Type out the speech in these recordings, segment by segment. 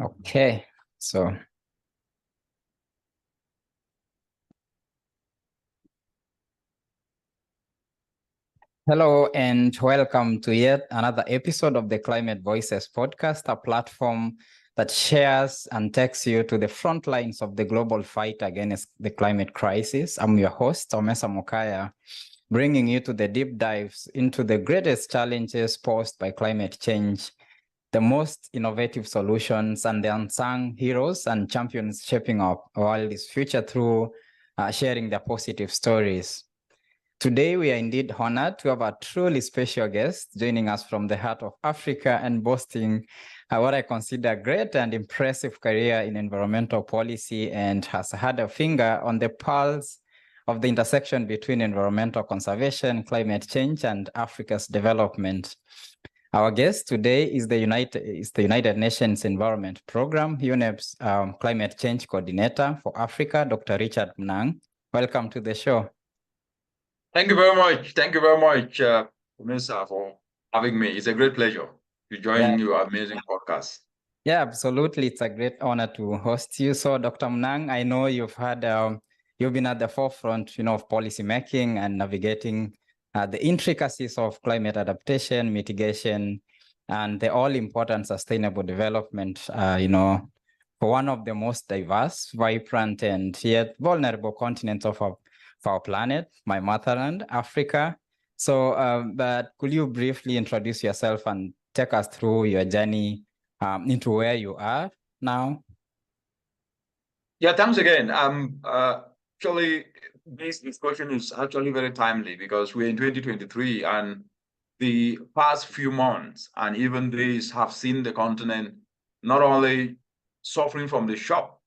Okay, so hello and welcome to yet another episode of the Climate Voices podcast, a platform that shares and takes you to the front lines of the global fight against the climate crisis. I'm your host, Omesa, bringing you to the deep dives into the greatest challenges posed by climate change, the most innovative solutions, and the unsung heroes and champions shaping our world's future through sharing their positive stories. Today, we are indeed honored to have a truly special guest joining us from the heart of Africa and boasting what I consider a great and impressive career in environmental policy and has had a finger on the pulse of the intersection between environmental conservation, climate change, and Africa's development. Our guest today is the United Nations Environment Program, UNEP's Climate Change Coordinator for Africa, Dr. Richard Mnang. Welcome to the show. Thank you very much. Thank you very much, Omesa, for having me. It's a great pleasure to join your amazing podcast. Yeah, absolutely. It's a great honor to host you. So, Dr. Mnang, I know you've been at the forefront, of policy making and navigating the intricacies of climate adaptation, mitigation, and the all-important sustainable development, for one of the most diverse, vibrant, and yet vulnerable continents of our planet, my motherland, Africa. So, but could you briefly introduce yourself and take us through your journey into where you are now? Yeah, thanks again. Actually, this discussion is actually very timely because we're in 2023 and the past few months and even days have seen the continent not only suffering from the shock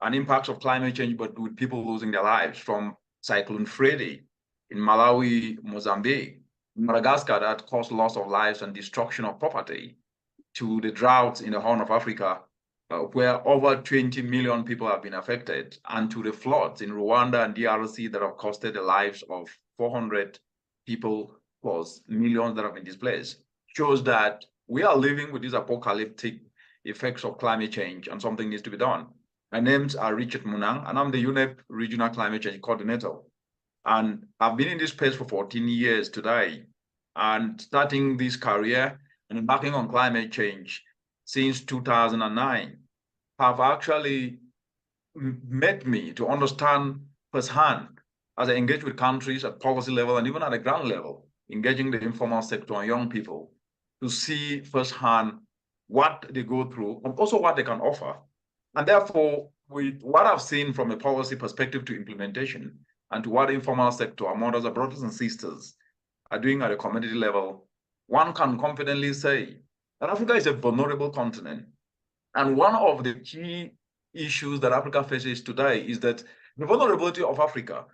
and impacts of climate change, but with people losing their lives from Cyclone Freddy in Malawi, Mozambique, Madagascar that caused loss of lives and destruction of property, to the droughts in the Horn of Africa, where over 20 million people have been affected, and to the floods in Rwanda and DRC that have costed the lives of 400 people plus millions that have been displaced, shows that we are living with these apocalyptic effects of climate change and something needs to be done. My names are Richard Munang, and I'm the UNEP Regional Climate Change Coordinator. And I've been in this space for 14 years today. And starting this career and embarking on climate change since 2009 have actually made me to understand firsthand as I engage with countries at policy level and even at the ground level, engaging the informal sector and young people to see firsthand what they go through and also what they can offer. And therefore, with what I've seen from a policy perspective to implementation and to what the informal sector, our mothers, our brothers and sisters are doing at a community level, one can confidently say that Africa is a vulnerable continent. And one of the key issues that Africa faces today is that the vulnerability of Africa,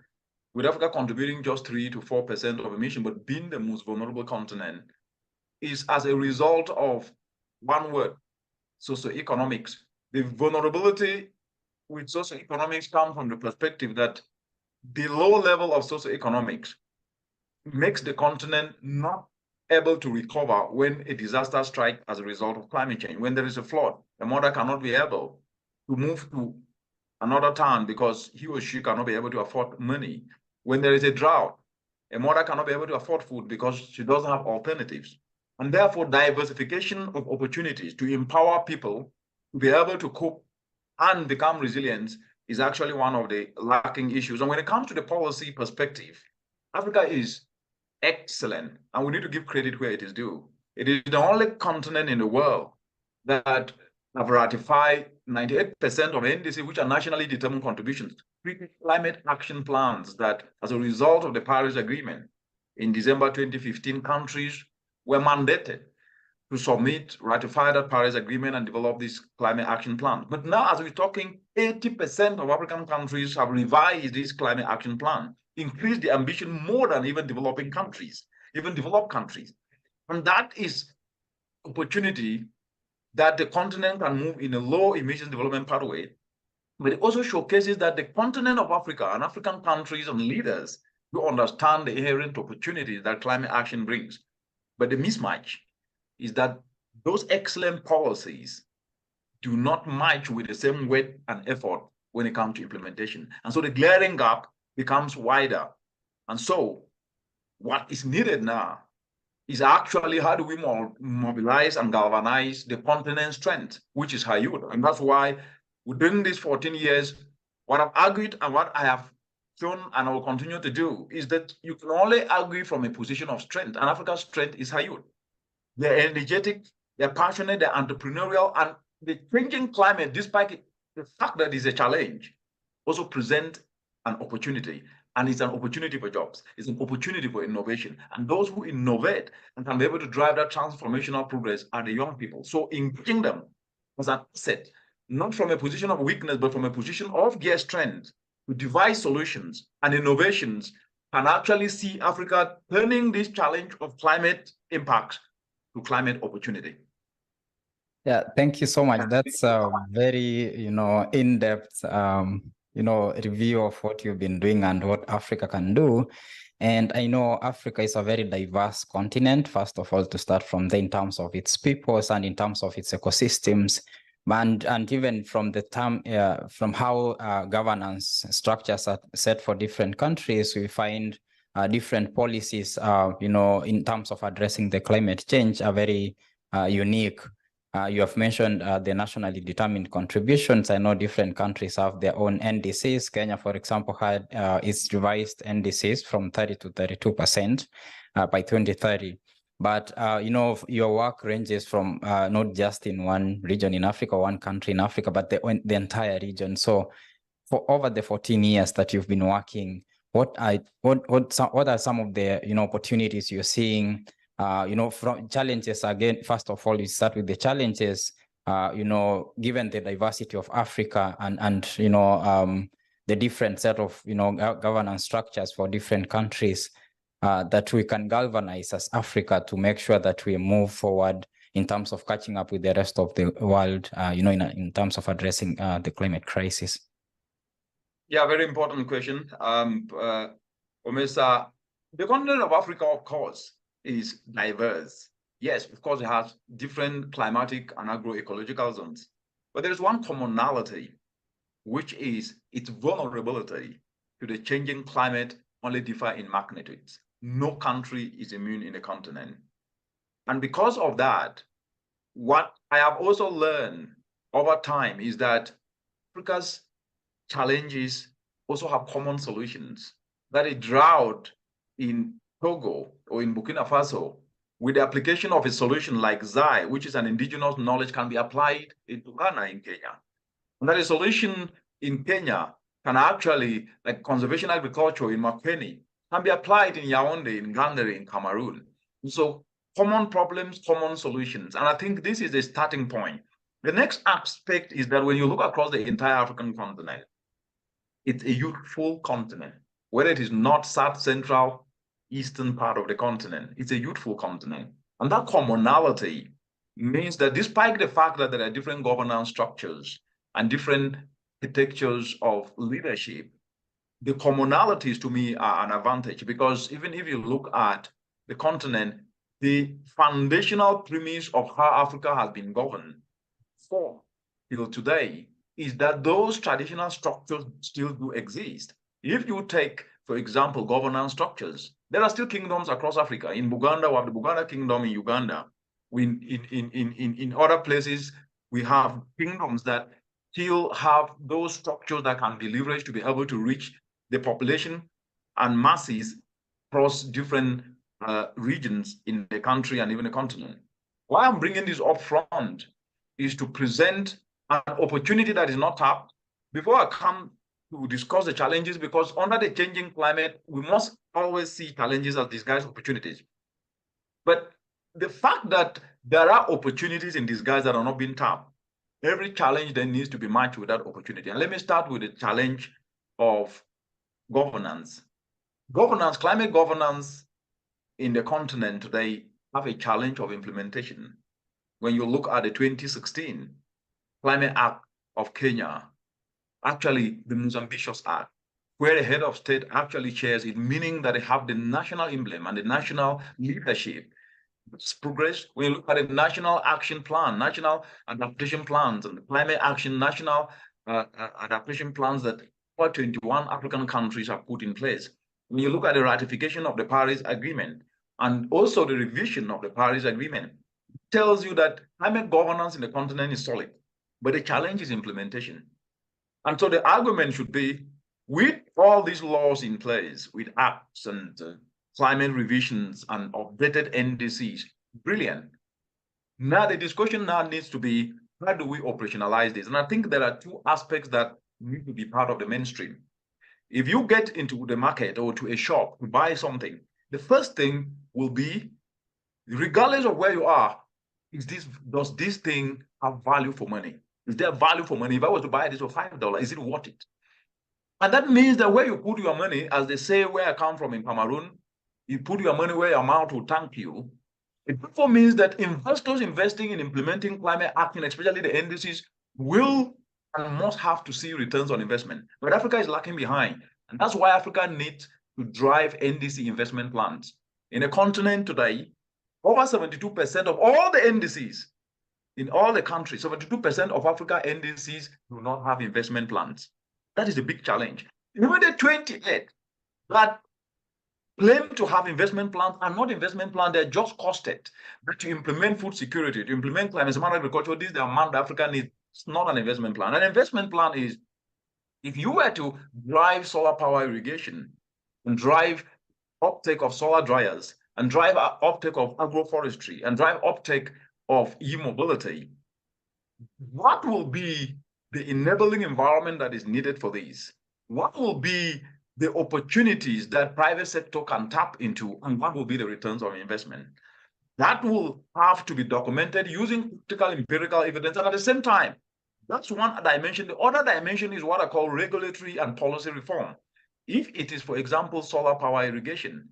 with Africa contributing just 3 to 4% of emission, but being the most vulnerable continent, is as a result of one word, socioeconomics. The vulnerability with socioeconomics comes from the perspective that the low level of socioeconomics makes the continent not able to recover when a disaster strikes as a result of climate change. When there is a flood, a mother cannot be able to move to another town because he or she cannot be able to afford money. When there is a drought, a mother cannot be able to afford food because she doesn't have alternatives. And therefore, diversification of opportunities to empower people to be able to cope and become resilient is actually one of the lacking issues. And when it comes to the policy perspective, Africa is excellent, and we need to give credit where it is due. It is the only continent in the world that have ratified 98% of NDC, which are nationally determined contributions, climate action plans that, as a result of the Paris Agreement in December 2015, countries were mandated to submit, ratify that Paris Agreement and develop this climate action plan. But now, as we're talking, 80% of African countries have revised this climate action plan, increased the ambition more than even developing countries, even developed countries. And that is opportunity that the continent can move in a low emission development pathway. But it also showcases that the continent of Africa and African countries and leaders do understand the inherent opportunities that climate action brings. But the mismatch is that those excellent policies do not match with the same weight and effort when it comes to implementation. And so the glaring gap becomes wider. And so what is needed now is actually how do we mobilize and galvanize the continent's strength, which is high youth. And that's why within these 14 years, what I've argued and what I have shown and I will continue to do is that you can only argue from a position of strength, and Africa's strength is high youth. They're energetic, they're passionate, they're entrepreneurial, and the changing climate, despite the fact that it's a challenge, also present an opportunity. And it's an opportunity for jobs. It's an opportunity for innovation. And those who innovate and can be able to drive that transformational progress are the young people. So engaging them as an asset, not from a position of weakness, but from a position of their strength to devise solutions and innovations, and actually see Africa turning this challenge of climate impact to climate opportunity. Yeah, thank you so much. That's a very, in-depth, review of what you've been doing and what Africa can do. And I know Africa is a very diverse continent, first of all, to start from there in terms of its peoples and in terms of its ecosystems. And even from the term, from how governance structures are set for different countries, we find different policies, in terms of addressing the climate change are very unique. You have mentioned the nationally determined contributions. I know different countries have their own NDCs. Kenya, for example, had its revised NDCs from 30 to 32% by 2030. But, your work ranges from not just in one region in Africa, one country in Africa, but the entire region. So for over the 14 years that you've been working, what are some of the, opportunities you're seeing? From challenges, again, first of all, you start with the challenges, given the diversity of Africa and the different set of, governance structures for different countries, that we can galvanize as Africa to make sure that we move forward in terms of catching up with the rest of the world, in terms of addressing the climate crisis. Yeah, very important question. Omesa, the continent of Africa, of course, is diverse. Yes, of course, it has different climatic and agroecological zones, but there's one commonality, which is its vulnerability to the changing climate only differ in magnitudes. No country is immune in the continent. And because of that, what I have also learned over time is that Africa's challenges also have common solutions. That a drought in Togo or in Burkina Faso, with the application of a solution like Zai, which is an indigenous knowledge, can be applied into Ghana in Kenya. And that a solution in Kenya can actually, like conservation agriculture in Makwene, can be applied in Yaoundé, in Gandere, in Cameroon. So common problems, common solutions. And I think this is a starting point. The next aspect is that when you look across the entire African continent, it's a youthful continent. Whether it is north, south, central, eastern part of the continent, it's a youthful continent. And that commonality means that despite the fact that there are different governance structures and different architectures of leadership, the commonalities to me are an advantage, because even if you look at the continent, the foundational premise of how Africa has been governed for till today is that those traditional structures still do exist. If you take, for example, governance structures, there are still kingdoms across Africa. In Buganda, we have the Buganda Kingdom in Uganda. In other places, we have kingdoms that still have those structures that can be leveraged to be able to reach the population and masses across different regions in the country and even the continent. Why I'm bringing this up front is to present an opportunity that is not tapped before I come to discuss the challenges, because under the changing climate, we must always see challenges as disguised opportunities. But the fact that there are opportunities in disguise that are not being tapped, every challenge then needs to be matched with that opportunity. And let me start with the challenge of governance. Climate governance in the continent today have a challenge of implementation. When you look at the 2016 Climate Act of Kenya, actually the most ambitious act, where the head of state actually chairs it, meaning that they have the national emblem and the national leadership It's progress. When you look at the national action plan, national adaptation plans, and the climate action, national adaptation plans that 21 African countries have put in place. When you look at the ratification of the Paris Agreement and also the revision of the Paris Agreement, it tells you that climate governance in the continent is solid, but the challenge is implementation. And so the argument should be, with all these laws in place, with acts and climate revisions and updated NDCs, brilliant. Now the discussion now needs to be, how do we operationalize this? And I think there are two aspects that need to be part of the mainstream. If you get into the market or to a shop to buy something, the first thing will be, regardless of where you are, does this thing have value for money? Is there value for money? If I was to buy this for $5, is it worth it? And that means that where you put your money, as they say where I come from in Cameroon, you put your money where your mouth will thank you. It therefore means that investors investing in implementing climate action, especially the NDCs, will and must have to see returns on investment. But Africa is lacking behind. And that's why Africa needs to drive NDC investment plans. In a continent today, over 72% of all the NDCs in all the countries, 72% of Africa NDCs do not have investment plans. That is a big challenge. Even the 28 that claim to have investment plans are not investment plans, they're just costed. But to implement food security, to implement climate smart agriculture, this is the amount Africa needs. It's not an investment plan. An investment plan is, if you were to drive solar power irrigation and drive uptake of solar dryers and drive uptake of agroforestry and drive uptake of e-mobility, what will be the enabling environment that is needed for this? What will be the opportunities that private sector can tap into, and what will be the returns on investment? That will have to be documented using practical empirical evidence. And at the same time, that's one dimension. The other dimension is what I call regulatory and policy reform. If it is, for example, solar power irrigation,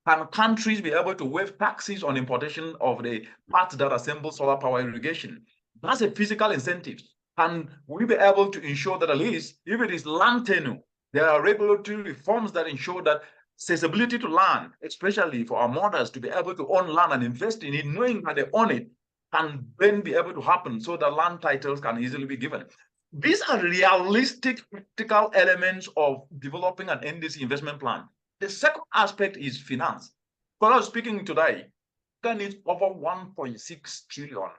can countries be able to waive taxes on importation of the parts that assemble solar power irrigation? That's a physical incentive. And we be able to ensure that at least, if it is land tenure, there are regulatory reforms that ensure that accessibility to land, especially for our mothers to be able to own land and invest in it, knowing that they own it, can then be able to happen so that land titles can easily be given. These are realistic, practical elements of developing an NDC investment plan. The second aspect is finance. Because I was speaking today, Africa needs over 1.6 trillion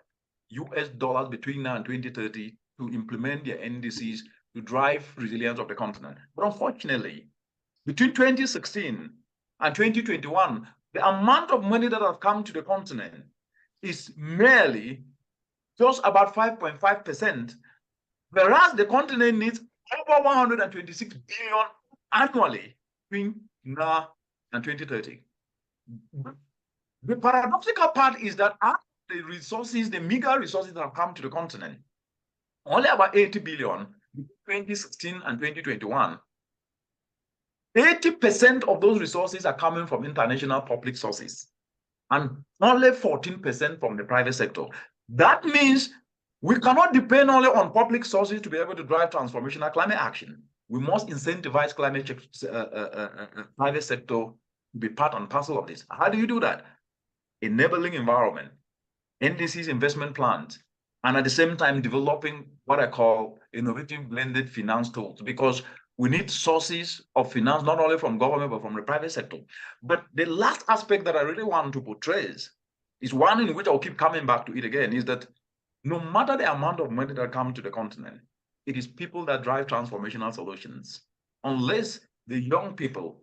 US dollars between now and 2030 to implement their NDCs to drive resilience of the continent. But unfortunately, between 2016 and 2021, the amount of money that has come to the continent is merely just about 5.5%, whereas the continent needs over 126 billion annually between now and 2030. The paradoxical part is that the resources, the meager resources that have come to the continent, only about 80 billion between 2016 and 2021. 80% of those resources are coming from international public sources and only 14% from the private sector. That means we cannot depend only on public sources to be able to drive transformational climate action. We must incentivize private sector to be part and parcel of this. How do you do that? Enabling environment, NDC's investment plans, and at the same time developing what I call innovative blended finance tools, because we need sources of finance, not only from government, but from the private sector. But the last aspect that I really want to portray is one in which I'll keep coming back to it again, is that no matter the amount of money that comes to the continent, it is people that drive transformational solutions. Unless the young people,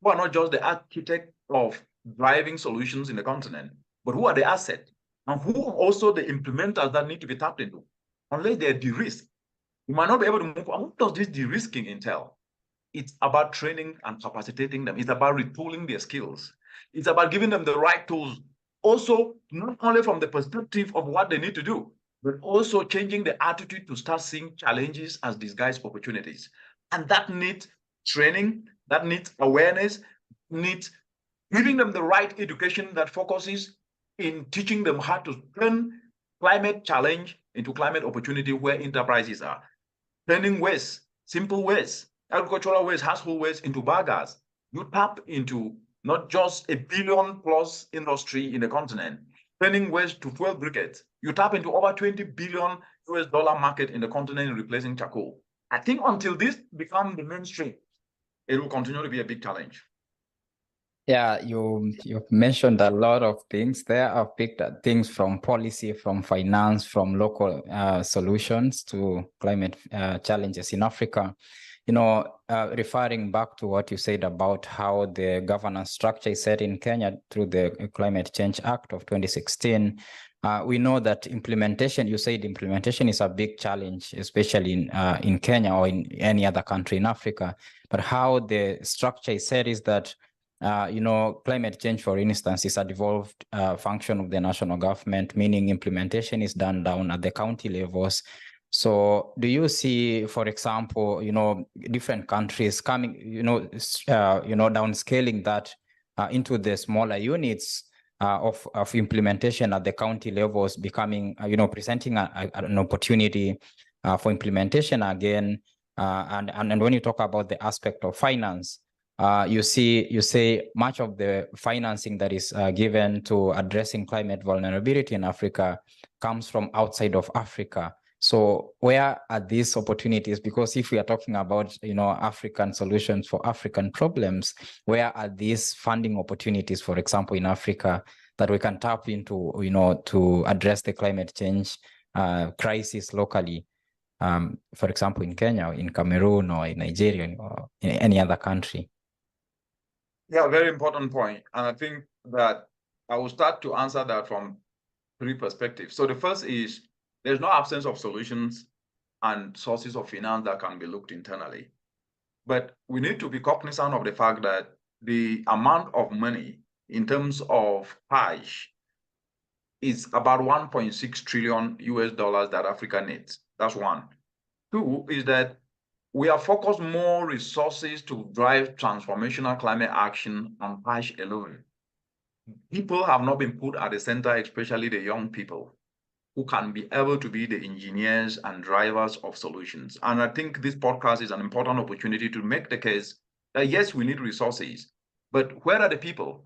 who are not just the architect of driving solutions in the continent, but who are the asset, and who are also the implementers that need to be tapped into, unless they're de-risked, we might not be able to move. And what does this de-risking entail? It's about training and capacitating them. It's about retooling their skills. It's about giving them the right tools. Also, not only from the perspective of what they need to do, but also changing the attitude to start seeing challenges as disguised opportunities. And that needs training, that needs awareness, needs giving them the right education that focuses in teaching them how to turn climate challenge into climate opportunity where enterprises are. Turning waste, simple waste, agricultural waste, household waste into biogas. You tap into not just a billion-plus industry in the continent, turning waste to fuel briquettes. You tap into over $20 billion market in the continent replacing charcoal. I think until this becomes the mainstream, it will continue to be a big challenge. Yeah, you've mentioned a lot of things there. I've picked things from policy, from finance, from local solutions to climate challenges in Africa. Referring back to what you said about how the governance structure is set in Kenya through the Climate Change Act of 2016, we know that implementation, you said implementation is a big challenge, especially in Kenya or in any other country in Africa. But how the structure is set is that climate change, for instance, is a devolved function of the national government, meaning implementation is done down at the county levels. So do you see, for example, different countries coming, downscaling that into the smaller units of implementation at the county levels, becoming, presenting an opportunity for implementation again? And when you talk about the aspect of finance, you say much of the financing that is given to addressing climate vulnerability in Africa comes from outside of Africa. So where are these opportunities? Because if we are talking about, African solutions for African problems, where are these funding opportunities, for example, in Africa, that we can tap into, to address the climate change crisis locally? For example, in Kenya, or in Cameroon, or in Nigeria, or in any other country? Yeah, very important point. And I think that I will start to answer that from three perspectives. So the first is there's no absence of solutions and sources of finance that can be looked internally. But we need to be cognizant of the fact that the amount of money in terms of cash is about 1.6 trillion US dollars that Africa needs. That's one. Two is that we are focused more resources to drive transformational climate action on cash alone. People have not been put at the center, especially the young people, who can be able to be the engineers and drivers of solutions. And I think this podcast is an important opportunity to make the case that yes, we need resources, but where are the people?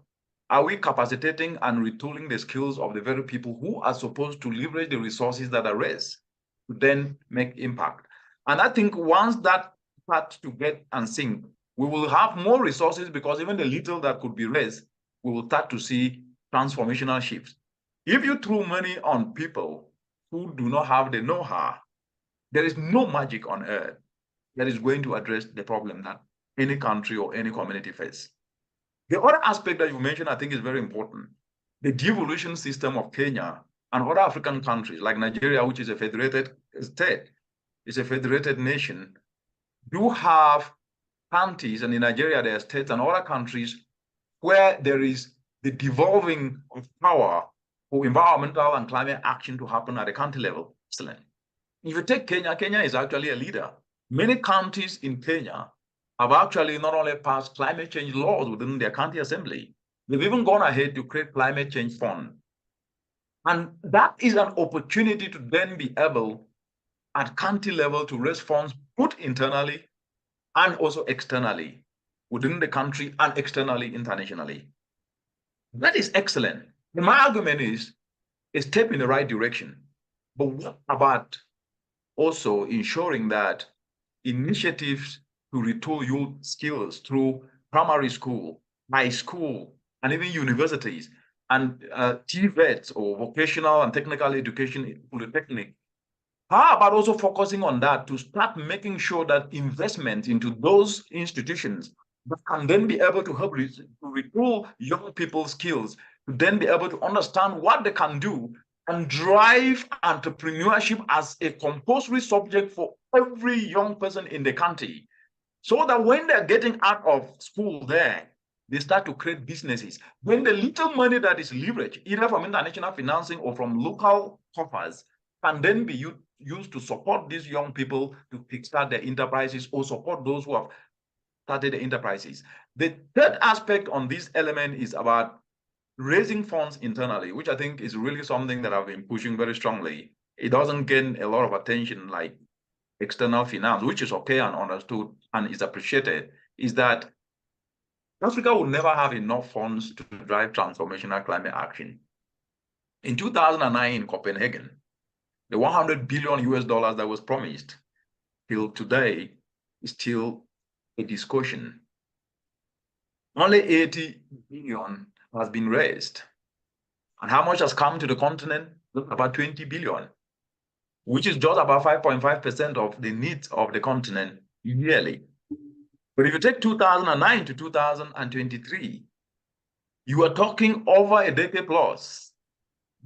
Are we capacitating and retooling the skills of the very people who are supposed to leverage the resources that are raised to then make impact? And I think once that starts to get and sink, we will have more resources, because even the little that could be raised, we will start to see transformational shifts. If you throw money on people who do not have the know-how, there is no magic on earth that is going to address the problem that any country or any community faces. The other aspect that you mentioned, I think, is very important. The devolution system of Kenya and other African countries like Nigeria, which is a federated state, is a federated nation, do have counties, and in Nigeria there are states and other countries where there is the devolving of power for environmental and climate action to happen at the county level. Excellent. If you take Kenya, Kenya is actually a leader. Many counties in Kenya have actually not only passed climate change laws within their county assembly, they've even gone ahead to create climate change fund. And that is an opportunity to then be able at county level to raise funds both internally and also externally within the country and externally internationally. That is excellent. And my argument is a step in the right direction. But what about also ensuring that initiatives to retool youth skills through primary school, high school, and even universities, and TVETs or vocational and technical education, polytechnic, how about also focusing on that to start making sure that investment into those institutions that can then be able to help to retool young people's skills, to then be able to understand what they can do and drive entrepreneurship as a compulsory subject for every young person in the country, so that when they're getting out of school there, they start to create businesses. When the little money that is leveraged, either from international financing or from local coffers, can then be used to support these young people to kickstart their enterprises or support those who have started the enterprises. The third aspect on this element is about raising funds internally, which I think is really something that I've been pushing very strongly. It doesn't gain a lot of attention like external finance, which is okay and understood and is appreciated, is that Africa will never have enough funds to drive transformational climate action. In 2009 in Copenhagen, the 100 billion US dollars that was promised till today is still a discussion. Only 80 billion has been raised. And how much has come to the continent? About 20 billion, which is just about 5.5% of the needs of the continent yearly. But if you take 2009 to 2023, you are talking over a decade plus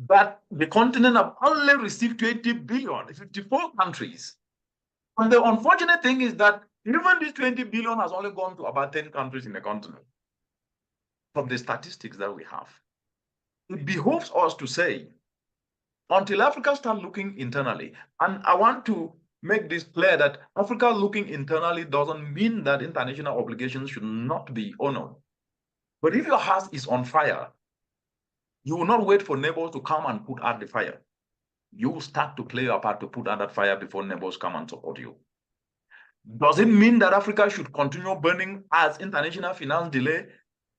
that the continent have only received 20 billion, 54 countries. And the unfortunate thing is that even this 20 billion has only gone to about 10 countries in the continent from the statistics that we have. It behoves us to say, until Africa starts looking internally, and I want to make this clear that Africa looking internally doesn't mean that international obligations should not be honored. But if your house is on fire, you will not wait for neighbors to come and put out the fire. You will start to play your part to put out that fire before neighbors come and support you. Does it mean that Africa should continue burning as international finance delay?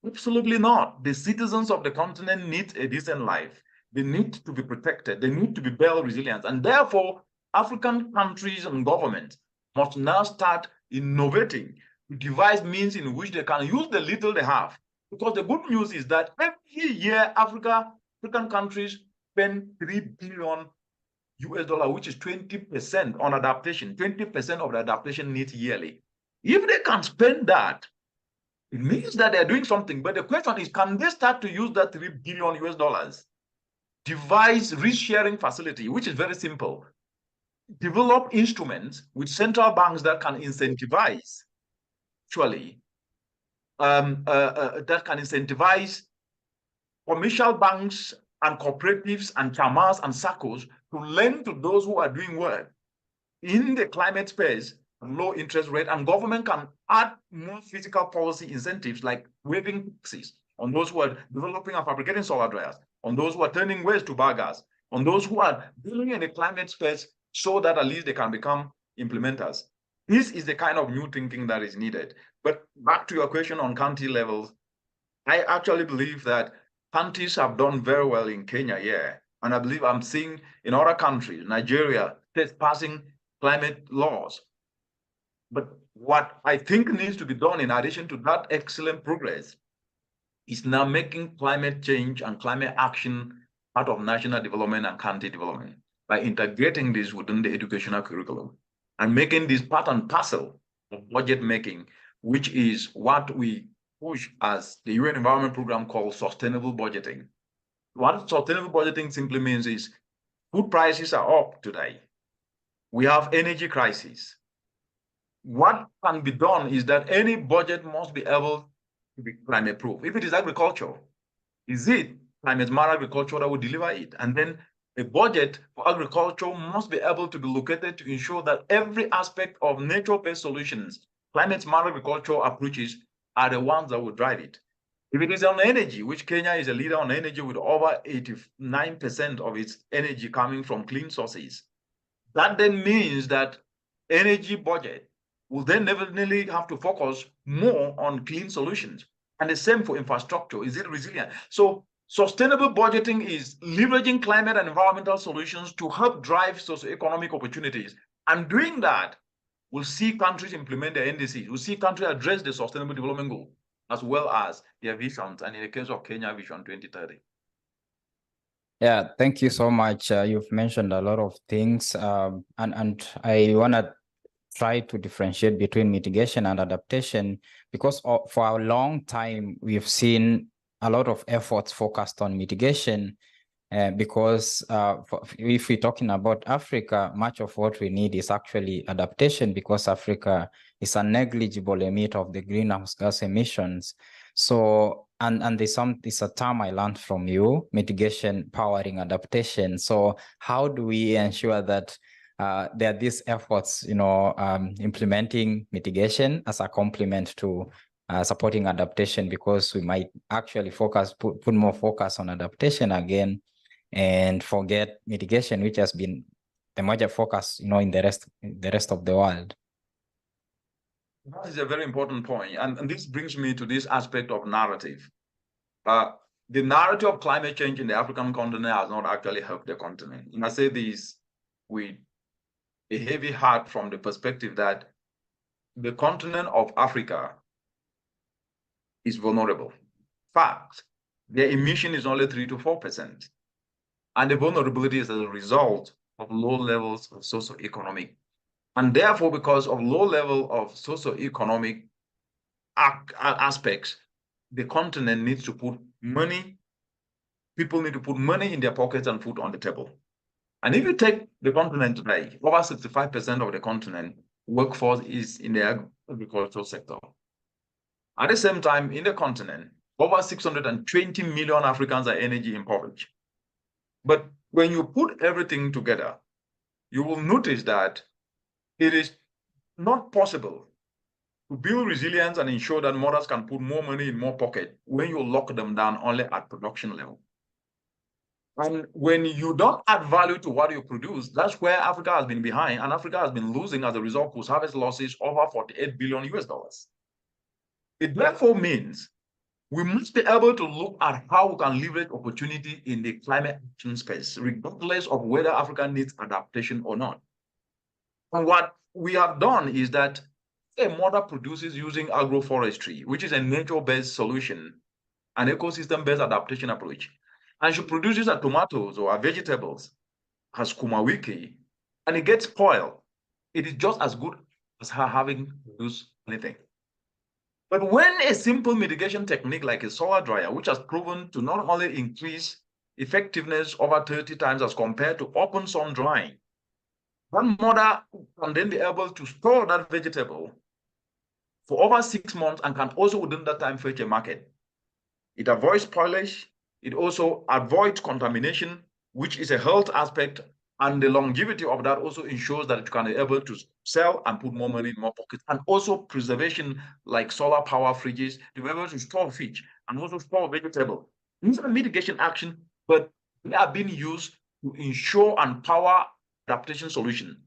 Absolutely not. The citizens of the continent need a decent life. They need to be protected. They need to be well resilient. And therefore, African countries and governments must now start innovating to devise means in which they can use the little they have. Because the good news is that every year, African countries spend 3 billion US dollar, which is 20% on adaptation, 20% of the adaptation needs yearly. If they can spend that, it means that they're doing something. But the question is, can they start to use that 3 billion US dollars? Devise risk sharing facility, which is very simple. Develop instruments with central banks that can incentivize, actually, that can incentivize commercial banks and cooperatives and chamas and SACCOs to lend to those who are doing well in the climate space, low interest rate, and government can add more physical policy incentives like waiving taxes on those who are developing and fabricating solar dryers, on those who are turning waste to biogas, on those who are dealing in the climate space so that at least they can become implementers. This is the kind of new thinking that is needed. But back to your question on county levels, I actually believe that counties have done very well in Kenya, yeah. And I believe I'm seeing in other countries, Nigeria, states passing climate laws. But what I think needs to be done in addition to that excellent progress is now making climate change and climate action part of national development and county development by integrating this within the educational curriculum and making this part and parcel of budget making, which is what we push as the UN Environment Program called sustainable budgeting. What sustainable budgeting simply means is food prices are up today. We have energy crisis. What can be done is that any budget must be able to be climate proof. If it is agriculture, is it climate smart agriculture that will deliver it? And then a budget for agriculture must be able to be located to ensure that every aspect of nature-based solutions, climate smart agriculture approaches are the ones that will drive it. If it is on energy, which Kenya is a leader on energy with over 89% of its energy coming from clean sources, that then means that energy budget will then definitely have to focus more on clean solutions. And the same for infrastructure. Is it resilient? So sustainable budgeting is leveraging climate and environmental solutions to help drive socioeconomic opportunities. And doing that, we'll see countries implement their NDCs. We'll see countries address the sustainable development goal, as well as their visions. And in the case of Kenya, Vision 2030. Yeah, thank you so much. You've mentioned a lot of things, and I want to try to differentiate between mitigation and adaptation, because for a long time, we've seen a lot of efforts focused on mitigation, because if we're talking about Africa, much of what we need is actually adaptation, because Africa is a negligible emitter of the greenhouse gas emissions. So, and there's a term I learned from you, mitigation powering adaptation. So how do we ensure that there are these efforts, implementing mitigation as a complement to supporting adaptation, because we might actually put more focus on adaptation again and forget mitigation, which has been the major focus, in the rest of the world. That is a very important point. And this brings me to this aspect of narrative. The narrative of climate change in the African continent has not actually helped the continent. And I say this with a heavy heart from the perspective that the continent of Africa is vulnerable. Fact, their emission is only 3 to 4%. And the vulnerability is as a result of low levels of socioeconomic. And therefore, because of low level of socioeconomic aspects, the continent needs to put money, people need to put money in their pockets and food on the table. And if you take the continent today, over 65% of the continent workforce is in the agricultural sector. At the same time, in the continent, over 620 million Africans are energy impoverished. But when you put everything together, you will notice that it is not possible to build resilience and ensure that mothers can put more money in more pocket when you lock them down only at production level. And when you don't add value to what you produce, that's where Africa has been behind, and Africa has been losing as a result of post-harvest losses over 48 billion US dollars. It therefore means we must be able to look at how we can leverage opportunity in the climate action space, regardless of whether Africa needs adaptation or not. And what we have done is that a mother produces using agroforestry, which is a nature-based solution, an ecosystem-based adaptation approach. And she produces her tomatoes or her vegetables as kumawiki, and it gets spoiled. It is just as good as her having produced anything. But when a simple mitigation technique like a solar dryer, which has proven to not only increase effectiveness over 30 times as compared to open sun drying, one mother can then be able to store that vegetable for over 6 months and can also within that time fetch a market. It avoids spoilage. It also avoids contamination, which is a health aspect, and the longevity of that also ensures that you can be able to sell and put more money in more pockets, and also preservation like solar power fridges to be able to store fish and also store vegetable. These are mitigation action, but they are being used to ensure and power adaptation solution.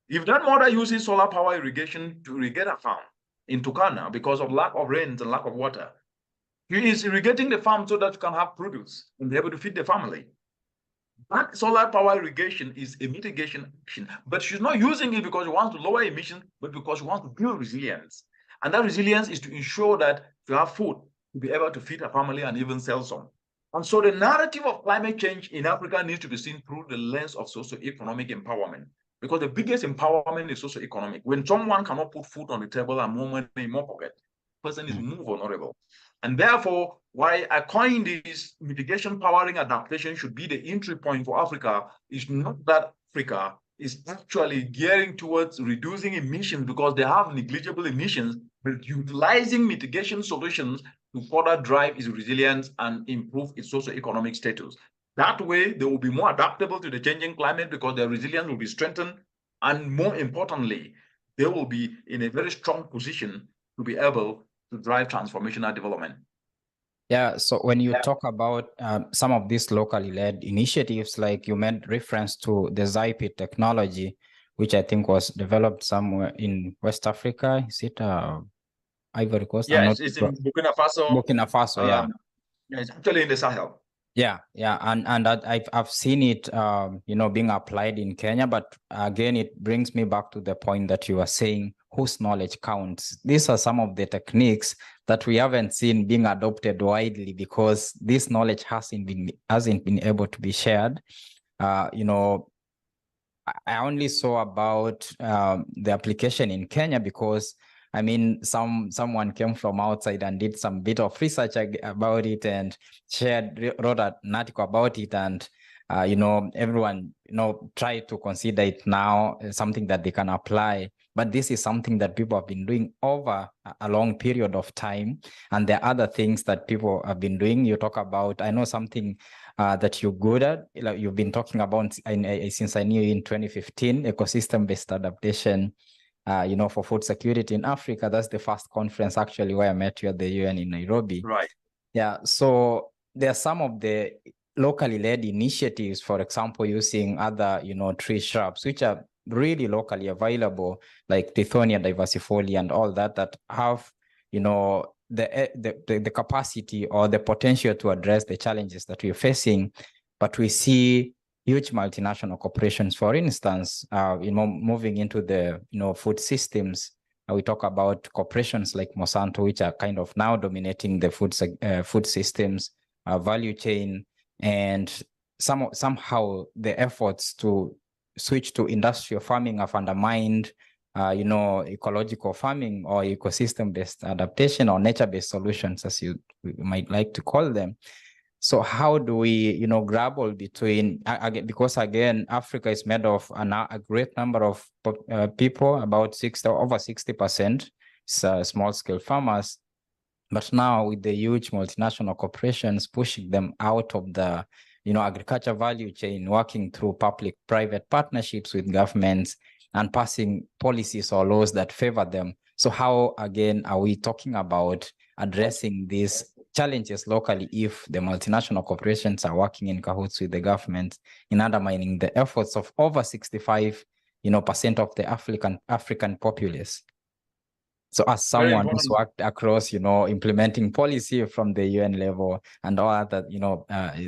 If that mother uses solar power irrigation to irrigate a farm in Turkana because of lack of rains and lack of water, he is irrigating the farm so that you can have produce and be able to feed the family. That solar power irrigation is a mitigation action, but she's not using it because she wants to lower emissions, but because she wants to build resilience. And that resilience is to ensure that you have food to be able to feed a family and even sell some. And so the narrative of climate change in Africa needs to be seen through the lens of socioeconomic empowerment, because the biggest empowerment is socioeconomic. When someone cannot put food on the table and more money in more pocket, the person is more vulnerable. And therefore, why I coined this mitigation powering adaptation should be the entry point for Africa is not that Africa is actually gearing towards reducing emissions because they have negligible emissions, but utilizing mitigation solutions to further drive its resilience and improve its socioeconomic status. That way, they will be more adaptable to the changing climate because their resilience will be strengthened. And more importantly, they will be in a very strong position to be able to drive transformational development. Yeah, so when you talk about some of these locally led initiatives, like you made reference to the ZIPIT technology, which I think was developed somewhere in West Africa. Is it Ivory Coast? Yes, it's in Burkina Faso. Burkina Faso, yeah. Yeah, it's actually in the Sahel. Yeah, and I've seen it, being applied in Kenya. But again, it brings me back to the point that you were saying, whose knowledge counts. These are some of the techniques that we haven't seen being adopted widely because this knowledge hasn't been able to be shared. I only saw about the application in Kenya because I mean, someone came from outside and did some bit of research about it and wrote an article about it, and everyone tried to consider it now something that they can apply. But this is something that people have been doing over a long period of time, and there are other things that people have been doing. You talk about, I know something that you're good at. Like you've been talking about since I knew you in 2015, ecosystem-based adaptation. For food security in Africa. That's the first conference actually where I met you at the UN in Nairobi. Right. Yeah. So there are some of the locally led initiatives, for example, using other, tree shrubs, which are really locally available, like Tithonia diversifolia and all that, that have, you know, the capacity or the potential to address the challenges that we're facing. But we see huge multinational corporations, for instance, moving into the, food systems. We talk about corporations like Monsanto, which are kind of now dominating the food systems value chain, and somehow the efforts to switch to industrial farming have undermined ecological farming or ecosystem-based adaptation or nature-based solutions, as you might like to call them. So how do we, grapple between, because again, Africa is made of a great number of people, about over 60%, small-scale farmers. But now with the huge multinational corporations pushing them out of the, agriculture value chain, working through public-private partnerships with governments and passing policies or laws that favor them. So how, again, are we talking about addressing these challenges locally if the multinational corporations are working in cahoots with the government in undermining the efforts of over 65% of the African populace? So as someone who's worked across, implementing policy from the UN level and all other,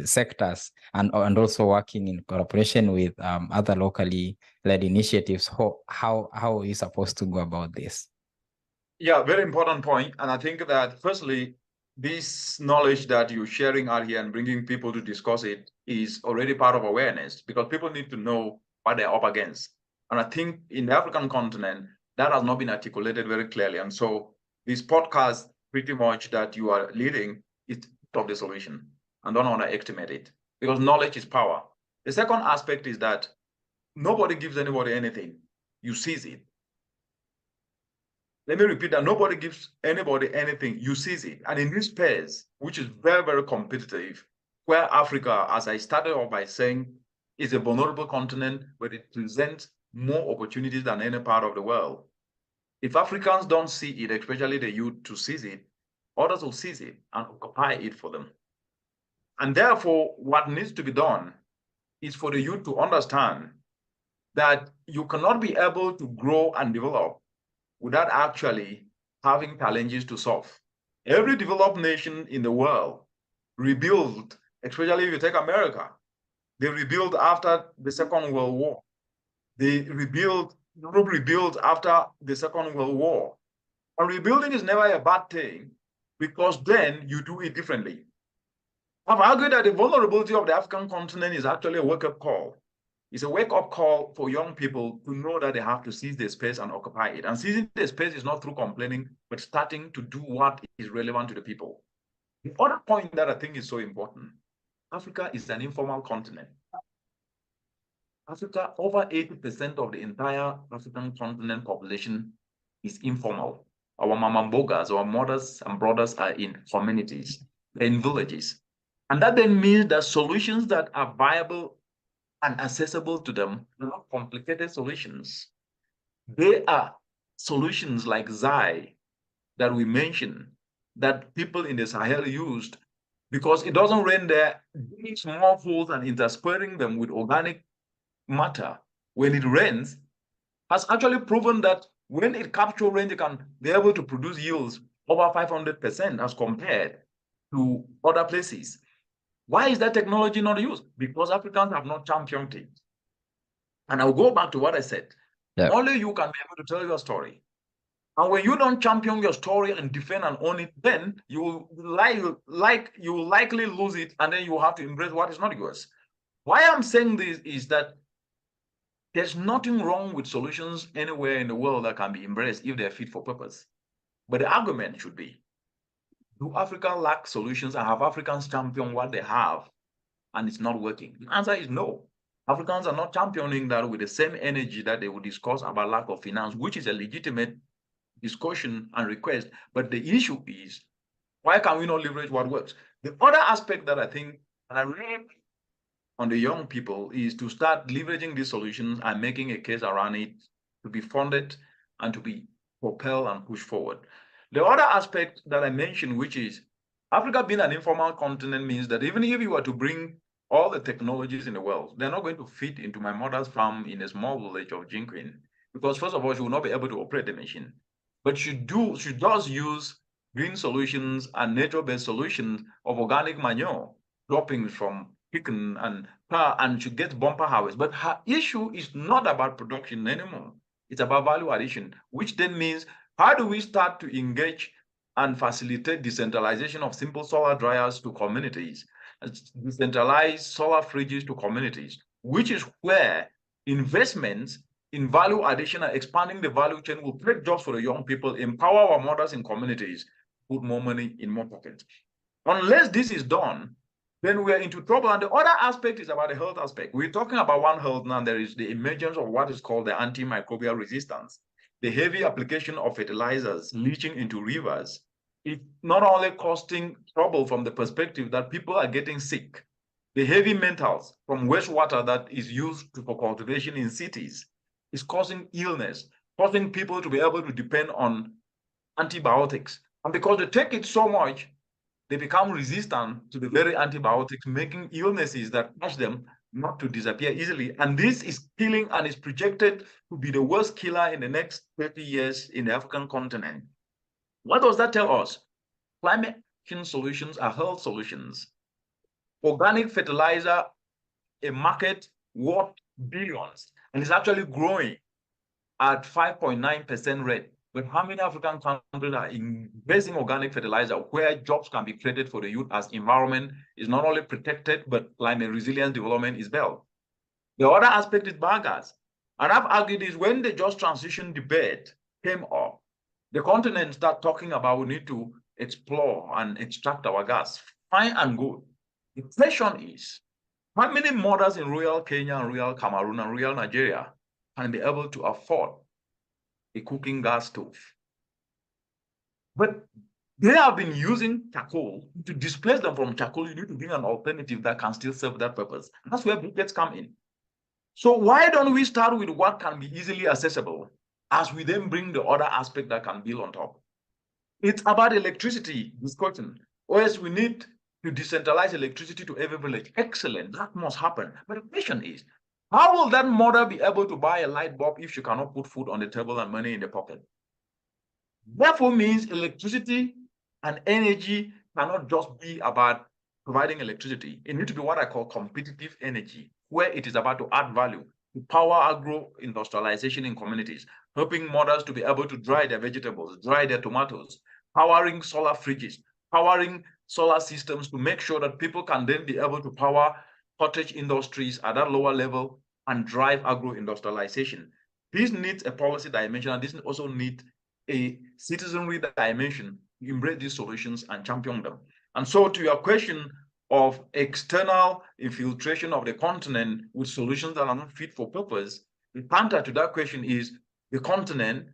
sectors, and also working in cooperation with other locally led initiatives, how are you supposed to go about this? Yeah, very important point. And I think that firstly, this knowledge that you're sharing out here and bringing people to discuss it is already part of awareness, because people need to know what they're up against. And I think in the African continent, that has not been articulated very clearly. And so this podcast pretty much that you are leading is of the solution. And don't underestimate it, because knowledge is power. The second aspect is that nobody gives anybody anything. You seize it. Let me repeat that. Nobody gives anybody anything. You seize it. And in this space, which is very, very competitive, where Africa, as I started off by saying, is a vulnerable continent, but it presents more opportunities than any part of the world. If Africans don't see it, especially the youth, to seize it, others will seize it and occupy it for them. And therefore, what needs to be done is for the youth to understand that you cannot be able to grow and develop without actually having challenges to solve. Every developed nation in the world rebuilt, especially if you take America, they rebuilt after the Second World War. Europe rebuilt after the Second World War. And rebuilding is never a bad thing, because then you do it differently. I've argued that the vulnerability of the African continent is actually a wake-up call. It's a wake-up call for young people to know that they have to seize their space and occupy it. And seizing their space is not through complaining, but starting to do what is relevant to the people. The other point that I think is so important, Africa is an informal continent. Africa, over 80% of the entire African continent population is informal. Our mamambogas, our mothers and brothers are in communities, they're in villages. And that then means that solutions that are viable and accessible to them are not complicated solutions. They are solutions like Zai that we mentioned, that people in the Sahel used, because it doesn't rain there, digging small holes and interspersing them with organic matter when it rains has actually proven that when it captures rain, it can be able to produce yields over 500% as compared to other places. Why is that technology not used? Because Africans have not championed it. And I'll go back to what I said. Yeah. Only you can be able to tell your story. And when you don't champion your story and defend and own it, then you will likely lose it, and then you will have to embrace what is not yours. Why I'm saying this is that there's nothing wrong with solutions anywhere in the world that can be embraced if they're fit for purpose. But the argument should be, do Africa lack solutions, and have Africans champion what they have and it's not working? The answer is no. Africans are not championing that with the same energy that they would discuss about lack of finance, which is a legitimate discussion and request. But the issue is, why can we not leverage what works? The other aspect that I think, and I really on the young people, is to start leveraging these solutions and making a case around it to be funded and to be propelled and pushed forward. The other aspect that I mentioned, which is Africa being an informal continent, means that even if you were to bring all the technologies in the world, they're not going to fit into my mother's farm in a small village of Jinquin, because first of all, she will not be able to operate the machine. But she does use green solutions and nature-based solutions of organic manure, droppings from chicken and cow, and she gets bumper harvest. But her issue is not about production anymore. It's about value addition, which then means how do we start to engage and facilitate decentralization of simple solar dryers to communities, decentralized solar fridges to communities, which is where investments in value addition and expanding the value chain will create jobs for the young people, empower our mothers in communities, put more money in more pockets. Unless this is done, then we are into trouble. And the other aspect is about the health aspect. We're talking about One Health now. There is the emergence of what is called the antimicrobial resistance. The heavy application of fertilizers leaching into rivers, it's not only costing trouble from the perspective that people are getting sick, the heavy metals from wastewater that is used for cultivation in cities is causing illness, causing people to be able to depend on antibiotics. And because they take it so much, they become resistant to the very antibiotics, making illnesses that catch them not to disappear easily. And this is killing and is projected to be the worst killer in the next 30 years in the African continent. What does that tell us? Climate change solutions are health solutions. Organic fertilizer, a market worth billions, and it's actually growing at 5.9% rate. But how many African countries are investing organic fertilizer where jobs can be created for the youth as environment is not only protected, but climate resilient development is built? The other aspect is biogas. And I've argued is when the just transition debate came up, the continent started talking about we need to explore and extract our gas. Fine and good. The question is, how many mothers in rural Kenya and rural Cameroon and rural Nigeria can be able to afford a cooking gas stove? But they have been using charcoal. To displace them from charcoal, you need to bring an alternative that can still serve that purpose. And that's where briquettes come in. So why don't we start with what can be easily accessible as we then bring the other aspect that can build on top? It's about electricity discussion. Or else we need to decentralize electricity to every village. Excellent, that must happen. But the question is, how will that mother be able to buy a light bulb if she cannot put food on the table and money in the pocket? Therefore means electricity and energy cannot just be about providing electricity. It needs to be what I call competitive energy, where it is about to add value, to power agro-industrialization in communities, helping mothers to be able to dry their vegetables, dry their tomatoes, powering solar fridges, powering solar systems to make sure that people can then be able to power cottage industries at that lower level and drive agro-industrialization. This needs a policy dimension, and this also needs a citizenry dimension to embrace these solutions and champion them. And so to your question of external infiltration of the continent with solutions that are not fit for purpose, the counter to that question is the continent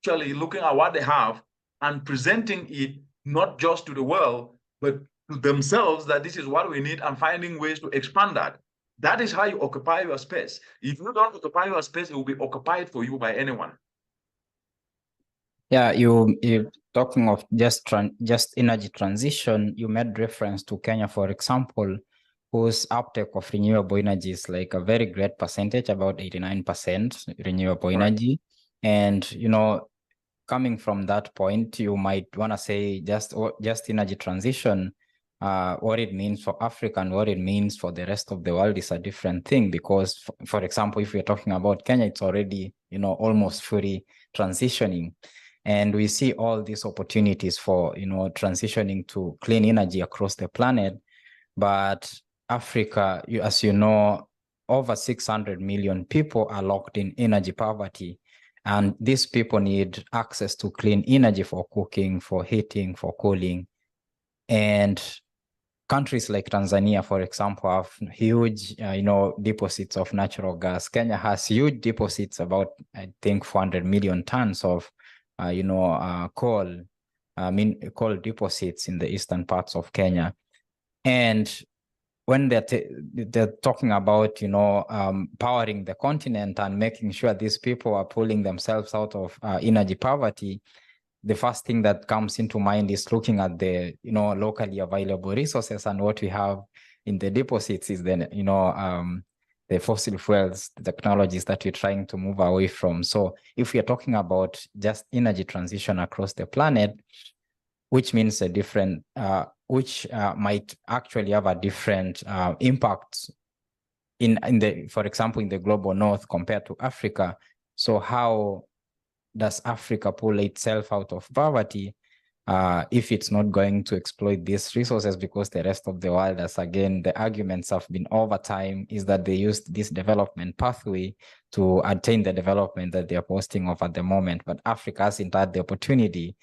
actually looking at what they have and presenting it not just to the world, but to themselves that this is what we need and finding ways to expand that. That is how you occupy your space. If you don't occupy your space, it will be occupied for you by anyone. Yeah, you talking of just energy transition, you made reference to Kenya, for example, whose uptake of renewable energy is like a very great percentage, about 89% renewable energy. And, you know, coming from that point, you might want to say just energy transition, what it means for Africa and what it means for the rest of the world is a different thing. Because, for example, if we're talking about Kenya, it's already, you know, almost fully transitioning. And we see all these opportunities for, you know, transitioning to clean energy across the planet. But Africa, as you know, over 600 million people are locked in energy poverty. And these people need access to clean energy for cooking, for heating, for cooling. And countries like Tanzania, for example, have huge, deposits of natural gas. Kenya has huge deposits, about, I think, 400 million tons of, coal deposits in the eastern parts of Kenya. And when they're talking about, powering the continent and making sure these people are pulling themselves out of energy poverty, the first thing that comes into mind is looking at the, locally available resources and what we have in the deposits is then, the fossil fuels, the technologies that we're trying to move away from. So if we are talking about just energy transition across the planet, which means a different, which might actually have a different impact for example, in the global north compared to Africa. So how does Africa pull itself out of poverty if it's not going to exploit these resources? Because the rest of the world, as again, the arguments have been over time, is that they used this development pathway to attain the development that they're boasting of at the moment. But Africa hasn't had the opportunity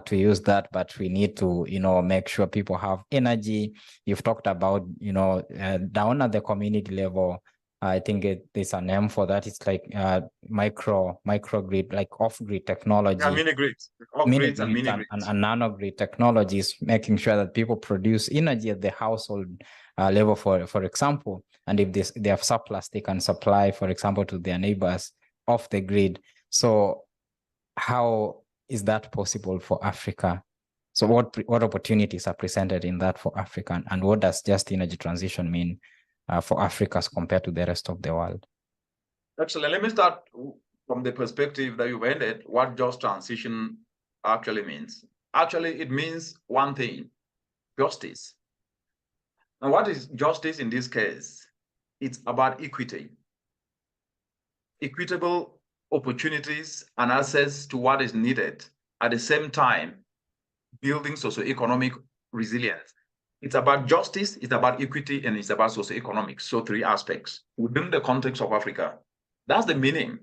to use that, but we need to, make sure people have energy. You've talked about, down at the community level, I think there's a name for that. It's like microgrid, like off-grid technology. Yeah, mini-grids, off-grids and mini-grids. And nano-grid technologies, making sure that people produce energy at the household level, for example. And if they have surplus, they can supply, for example, to their neighbors off the grid. So how is that possible for Africa? So what opportunities are presented in that for Africa? And what does just energy transition mean for Africa as compared to the rest of the world? Actually, let me start from the perspective that you ended, what just transition actually means. Actually, it means one thing: justice. And what is justice in this case? It's about equity, equitable opportunities and access to what is needed, at the same time building socioeconomic resilience. It's about justice, it's about equity, and it's about socioeconomics. So 3 aspects within the context of Africa. That's the meaning.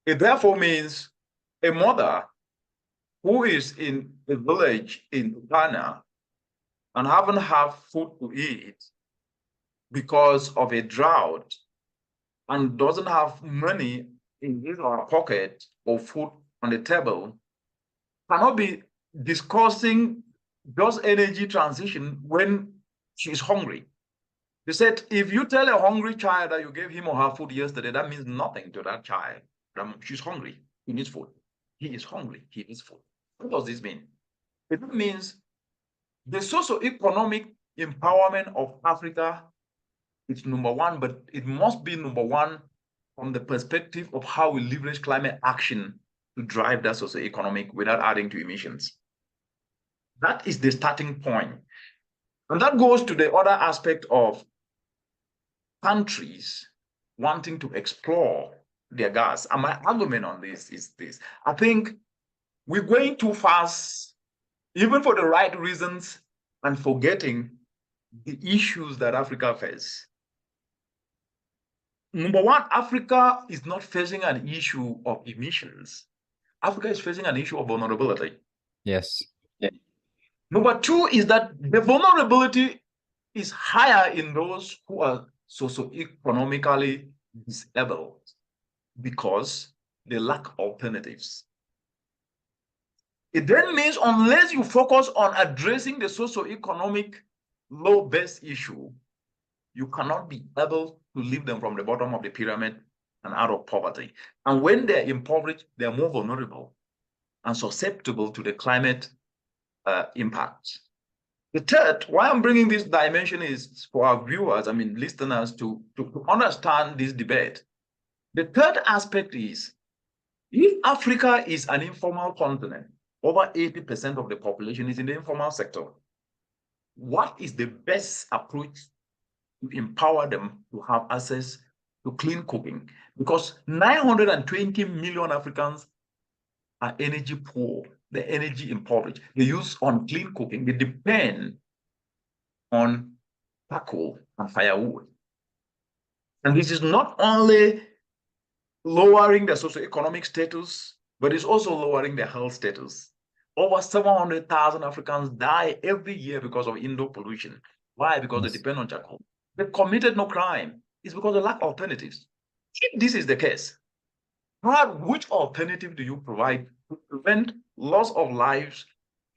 It therefore means a mother who is in a village in Ghana and haven't have food to eat because of a drought and doesn't have money in his or her pocket or food on the table cannot be discussing just energy transition when she's hungry. They said, if you tell a hungry child that you gave him or her food yesterday, that means nothing to that child. She's hungry. He needs food. He is hungry. He needs food. What does this mean? It means the socioeconomic empowerment of Africa is number 1, but it must be number 1 from the perspective of how we leverage climate action to drive that socioeconomic without adding to emissions. That is the starting point. And that goes to the other aspect of countries wanting to explore their gas. And my argument on this is this: I think we're going too fast, even for the right reasons, and forgetting the issues that Africa faces. Number 1, Africa is not facing an issue of emissions. Africa is facing an issue of vulnerability. Yes. Yeah. Number 2 is that the vulnerability is higher in those who are socioeconomically disabled because they lack alternatives. It then means unless you focus on addressing the socioeconomic low-base issue, you cannot be able to lift them from the bottom of the pyramid and out of poverty. And when they're impoverished, they're more vulnerable and susceptible to the climate impacts. The third, why I'm bringing this dimension is for our viewers, listeners, to understand this debate. The third aspect is, if Africa is an informal continent, over 80% of the population is in the informal sector, what is the best approach to empower them to have access to clean cooking? Because 920 million Africans are energy poor, they're energy impoverished. They use on clean cooking, they depend on charcoal and firewood. And this is not only lowering their socioeconomic status, but it's also lowering their health status. Over 700,000 Africans die every year because of indoor pollution. Why? Because they depend on charcoal. They committed no crime. It's because they lack alternatives. If this is the case, which alternative do you provide to prevent loss of lives?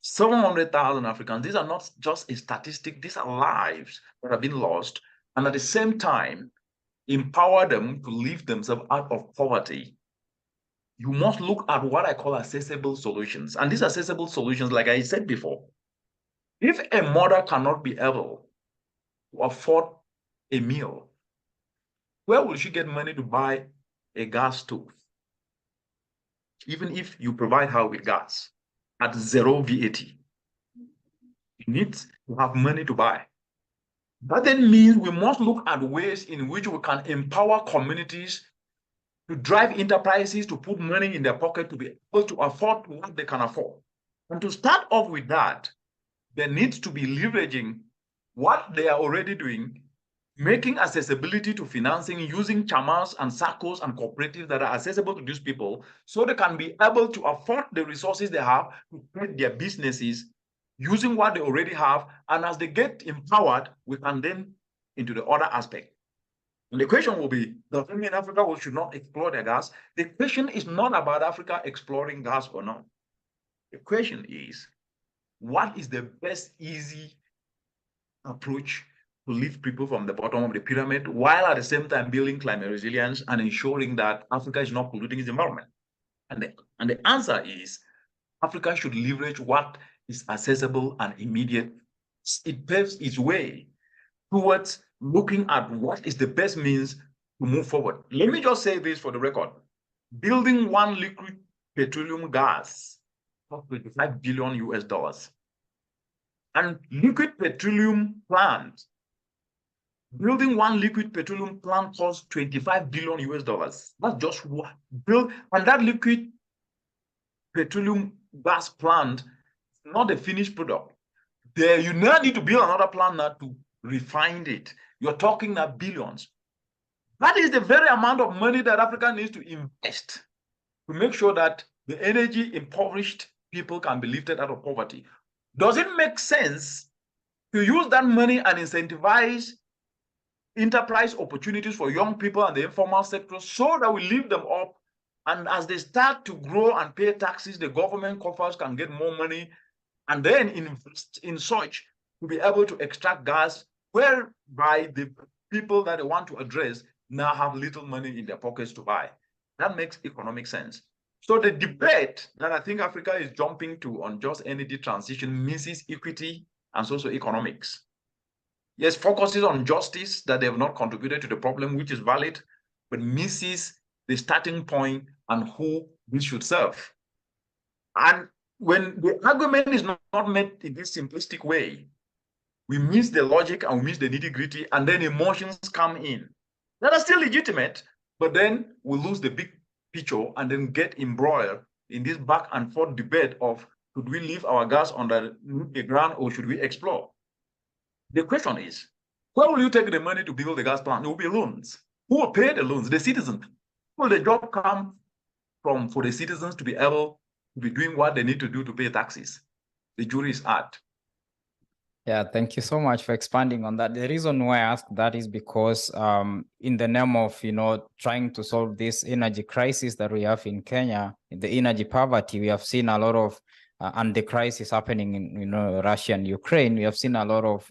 700,000 Africans, these are not just a statistic, these are lives that have been lost, and at the same time, empower them to lift themselves out of poverty. You must look at what I call accessible solutions. And these accessible solutions, like I said before, if a mother cannot be able to afford a meal, where will she get money to buy a gas stove? Even if you provide her with gas at 0 VAT, you need to have money to buy. That then means we must look at ways in which we can empower communities to drive enterprises to put money in their pocket to be able to afford what they can afford. And to start off with that, there needs to be leveraging what they are already doing, making accessibility to financing using chamas and SACCOs and cooperatives that are accessible to these people so they can be able to afford the resources they have to create their businesses using what they already have. And as they get empowered, we can then into the other aspect. And the question will be, does it mean Africa should not explore their gas? The question is not about Africa exploring gas or not. The question is, what is the best easy approach to lift people from the bottom of the pyramid while at the same time building climate resilience and ensuring that Africa is not polluting its environment? And the answer is Africa should leverage what is accessible and immediate. It paves its way towards looking at what is the best means to move forward. Let me just say this for the record. Building one liquid petroleum gas costs $25 billion US. And liquid petroleum plant, building one liquid petroleum plant costs $25 billion US. That's just what build, and that liquid petroleum gas plant is not a finished product. There, you now need to build another plant now to refine it. You're talking now billions. That is the very amount of money that Africa needs to invest to make sure that the energy impoverished people can be lifted out of poverty. Does it make sense to use that money and incentivize enterprise opportunities for young people and the informal sector so that we lift them up? And as they start to grow and pay taxes, the government coffers can get more money and then invest in such to be able to extract gas, whereby the people that they want to address now have little money in their pockets to buy. That makes economic sense. So the debate that I think Africa is jumping to on just energy transition misses equity and socioeconomics. Yes, focuses on justice that they have not contributed to the problem, which is valid, but misses the starting point and who this should serve. And when the argument is not made in this simplistic way, we miss the logic and we miss the nitty-gritty, and then emotions come in that are still legitimate, but then we lose the big picture and then get embroiled in this back and forth debate of should we leave our gas under the ground or should we explore? The question is, where will you take the money to build the gas plant? It will be loans. Who will pay the loans? The citizens. Will the job come from for the citizens to be able to be doing what they need to do to pay taxes? The jury is out. Yeah, thank you so much for expanding on that. The reason why I asked that is because in the name of, trying to solve this energy crisis that we have in Kenya, the energy poverty, we have seen a lot of, and the crisis happening in, Russia and Ukraine, we have seen a lot of,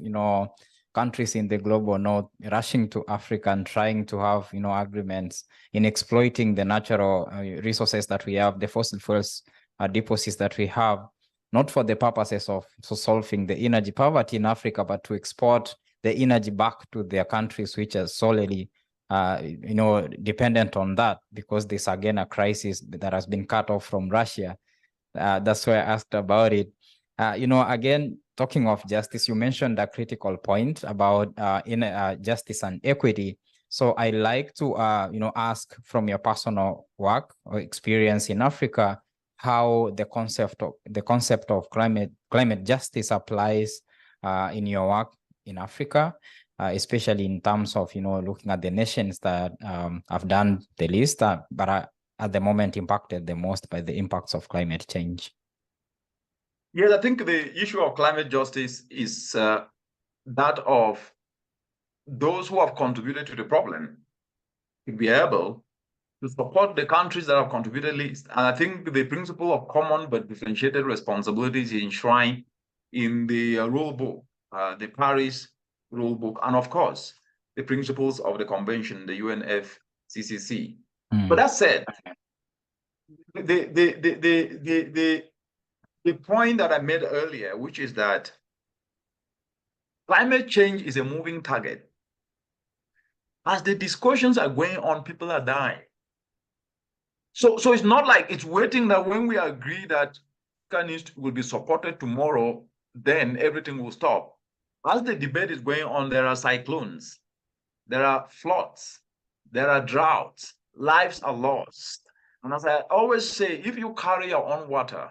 countries in the global north rushing to Africa and trying to have, agreements in exploiting the natural resources that we have, the fossil fuels deposits that we have, not for the purposes of solving the energy poverty in Africa, but to export the energy back to their countries, which are solely, dependent on that, because there's again a crisis that has been cut off from Russia. That's why I asked about it. Again, talking of justice, you mentioned a critical point about justice and equity. So I like to, ask from your personal work or experience in Africa, how the concept of climate justice applies in your work in Africa, especially in terms of looking at the nations that have done the least, but are at the moment impacted the most by the impacts of climate change. Yes, I think the issue of climate justice is that of those who have contributed to the problem to be able to support the countries that have contributed least. And I think the principle of common but differentiated responsibilities is enshrined in the rule book, the Paris rule book, and of course, the principles of the convention, the UNFCCC. But that said, the point that I made earlier, which is that Climate change is a moving target. As the discussions are going on, people are dying. So it's not like it's waiting that when we agree that Africa will be supported tomorrow, then everything will stop. As the debate is going on, there are cyclones, there are floods, there are droughts, lives are lost. And as I always say, if you carry your own water,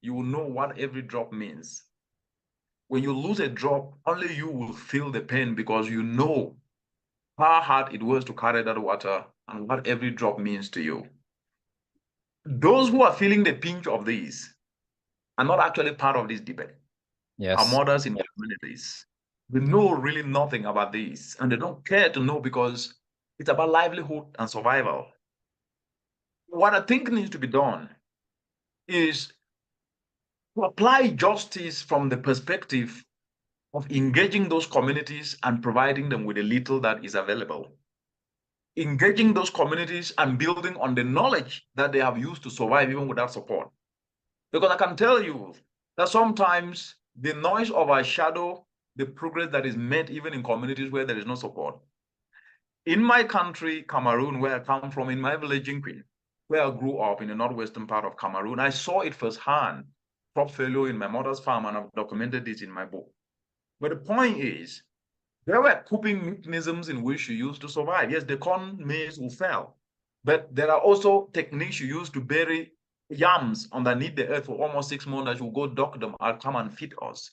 you will know what every drop means. When you lose a drop, only you will feel the pain because you know how hard it was to carry that water and what every drop means to you. Those who are feeling the pinch of this are not actually part of this debate. Yes. Our mothers in communities, they know really nothing about this, and they don't care to know because it's about livelihood and survival. What I think needs to be done is to apply justice from the perspective of engaging those communities and providing them with a little that is available. Engaging those communities and building on the knowledge that they have used to survive even without support. Because I can tell you that sometimes the noise overshadows the progress that is made even in communities where there is no support. In my country, Cameroon, where I come from, in my village, Jinquin, where I grew up in the northwestern part of Cameroon, I saw it firsthand, crop failure in my mother's farm, and I've documented this in my book. But the point is, there were coping mechanisms in which you used to survive. Yes, the corn maize will fail, but there are also techniques you use to bury yams underneath the earth for almost 6 months that you go dock them and come and feed us.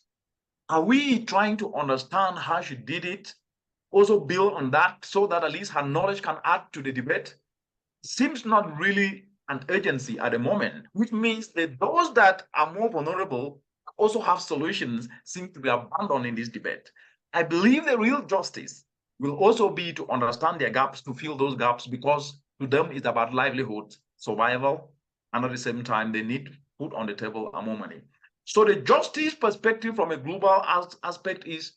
Are we trying to understand how she did it? Also build on that so that at least her knowledge can add to the debate? Seems not really an urgency at the moment, which means that those that are more vulnerable also have solutions seem to be abandoned in this debate. I believe the real justice will also be to understand their gaps, to fill those gaps, because to them it's about livelihood, survival, and at the same time they need food on the table and more money. So the justice perspective from a global aspect is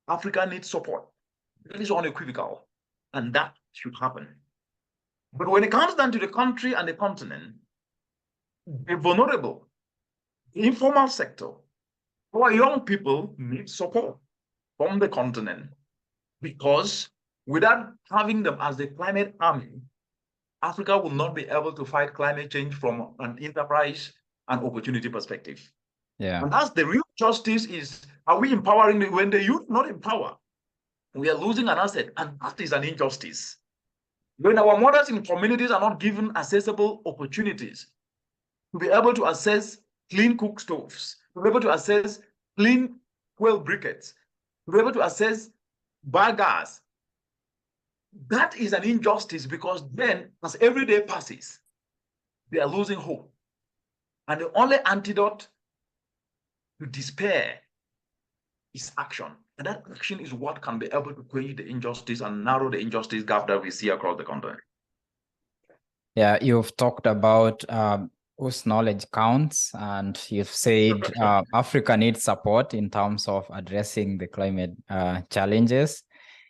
Africa needs support. That is unequivocal, and that should happen. But when it comes down to the country and the continent, the vulnerable, the informal sector, our young people need support from the continent, because without having them as the climate army, Africa will not be able to fight climate change from an enterprise and opportunity perspective. Yeah. And that's the real justice is, are we empowering when the youth not empower? We are losing an asset, and that is an injustice. When our mothers in communities are not given accessible opportunities to be able to access clean cook stoves, to be able to access clean fuel briquettes, to be able to access biogas, that is an injustice, because then as every day passes, they are losing hope. And the only antidote to despair is action. And that action is what can be able to quench the injustice and narrow the injustice gap that we see across the continent. Yeah, you've talked about whose knowledge counts, and you've said Africa needs support in terms of addressing the climate challenges.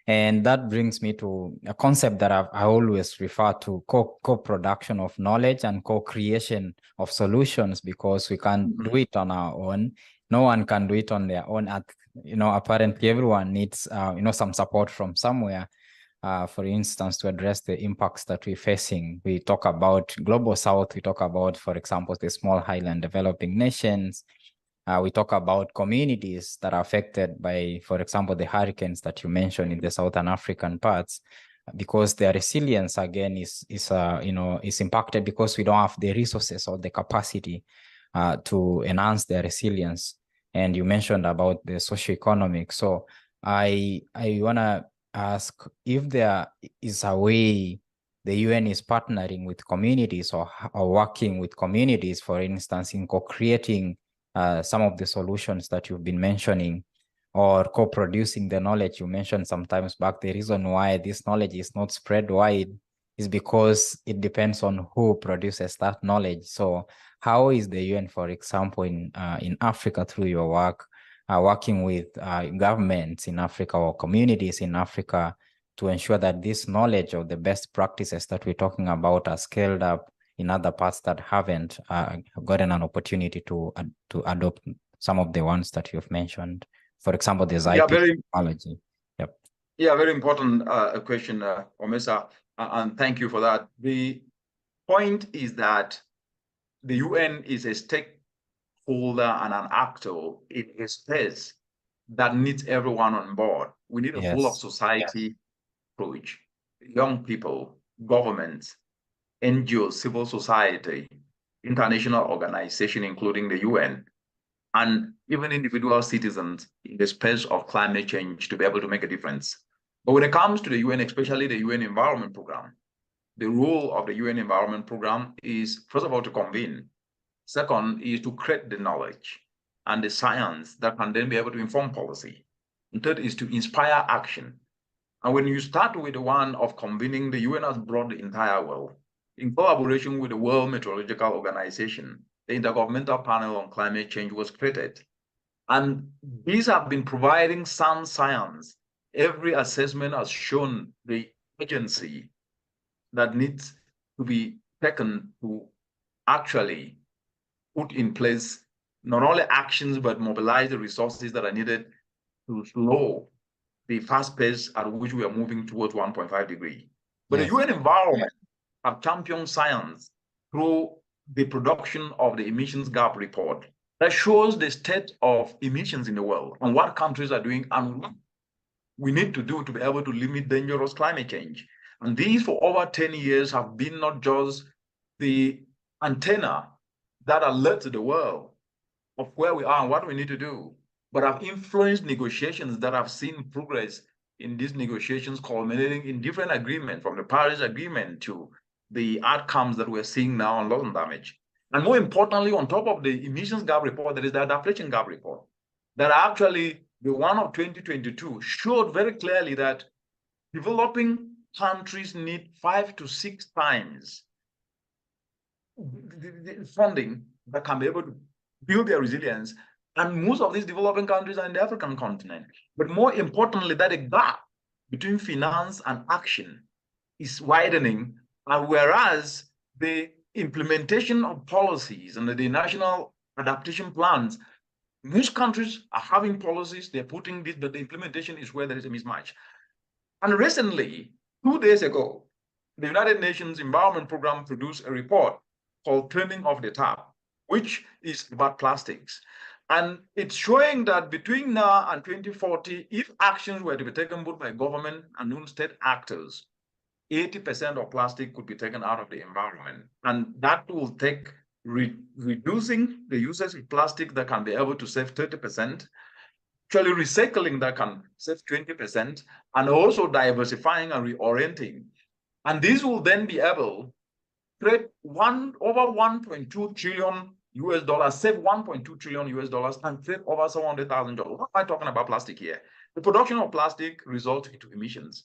And that brings me to a concept that I always refer to, co-production of knowledge and co-creation of solutions, because we can't do it on our own. No one can do it on their own. Apparently everyone needs, some support from somewhere. For instance, to address the impacts that we're facing. We talk about Global South, we talk about, for example, the small highland developing nations. We talk about communities that are affected by, for example, the hurricanes that you mentioned in the Southern African parts, because their resilience again is impacted because we don't have the resources or the capacity to enhance their resilience. And you mentioned about the socioeconomic. So I want to ask if there is a way the UN is partnering with communities or working with communities, for instance, in co-creating some of the solutions that you've been mentioning, or co-producing the knowledge you mentioned sometimes back. The reason why this knowledge is not spread wide is because it depends on who produces that knowledge. So how is the UN, for example, in Africa, through your work, working with governments in Africa or communities in Africa to ensure that this knowledge of the best practices that we're talking about are scaled up in other parts that haven't gotten an opportunity to adopt some of the ones that you've mentioned? For example, there's Yeah, IP technology. Yep. Yeah, very important question, Omesa, and thank you for that. The point is that the UN is a stakeholder and an actor in a space that needs everyone on board. We need a full of society approach, young people, governments, NGOs, civil society, international organization, including the UN, and even individual citizens in the space of climate change to be able to make a difference. But when it comes to the UN, especially the UN Environment Program, the role of the UN Environment Program is, first of all, to convene. Second is to create the knowledge and the science that can then be able to inform policy. And third is to inspire action. And when you start with the one of convening, the UN has brought the entire world in collaboration with the World Meteorological Organization. The Intergovernmental Panel on Climate Change was created. And these have been providing sound science. Every assessment has shown the agency that needs to be taken to actually put in place not only actions, but mobilize the resources that are needed to slow the fast pace at which we are moving towards 1.5 degree. But the UN environment have championed science through the production of the emissions gap report that shows the state of emissions in the world and what countries are doing and what we need to do to be able to limit dangerous climate change. And these for over 10 years have been not just the antenna that alerts the world of where we are and what we need to do, but have influenced negotiations that have seen progress in these negotiations culminating in different agreements, from the Paris Agreement to the outcomes that we're seeing now on loss and damage. And more importantly, on top of the emissions gap report, there is the adaptation gap report that actually the one of 2022 showed very clearly that developing countries need 5 to 6 times the funding that can be able to build their resilience. And most of these developing countries are in the African continent. But more importantly, that the gap between finance and action is widening. And whereas the implementation of policies and the national adaptation plans, most countries are having policies, they're putting this, but the implementation is where there is a mismatch. And recently, 2 days ago, the United Nations Environment Program produced a report called Turning Off the Tap, which is about plastics. And it's showing that between now and 2040, if actions were to be taken both by government and non-state actors, 80% of plastic could be taken out of the environment. And that will take reducing the usage of plastic that can be able to save 30%, actually recycling that can save 20%, and also diversifying and reorienting. And this will then be able to create over 1.2 trillion US dollars, save 1.2 trillion US dollars, and create over 700,000 jobs. What am I talking about plastic here? The production of plastic results into emissions.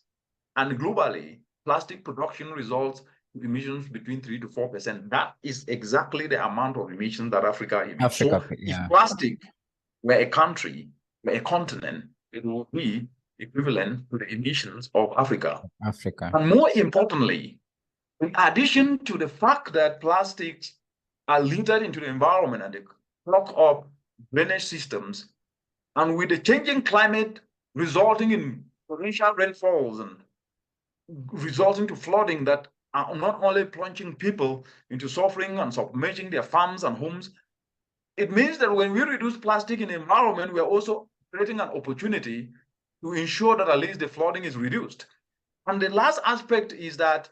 And globally, plastic production results in emissions between 3 to 4%. That is exactly the amount of emissions that Africa emits. So if plastic were a country, were a continent, it would be equivalent to the emissions of Africa. And more importantly, in addition to the fact that plastics are littered into the environment and they clog up drainage systems, and with the changing climate resulting in torrential rainfalls and resulting to flooding that are not only plunging people into suffering and submerging their farms and homes, it means that when we reduce plastic in the environment, we are also creating an opportunity to ensure that at least the flooding is reduced. And the last aspect is that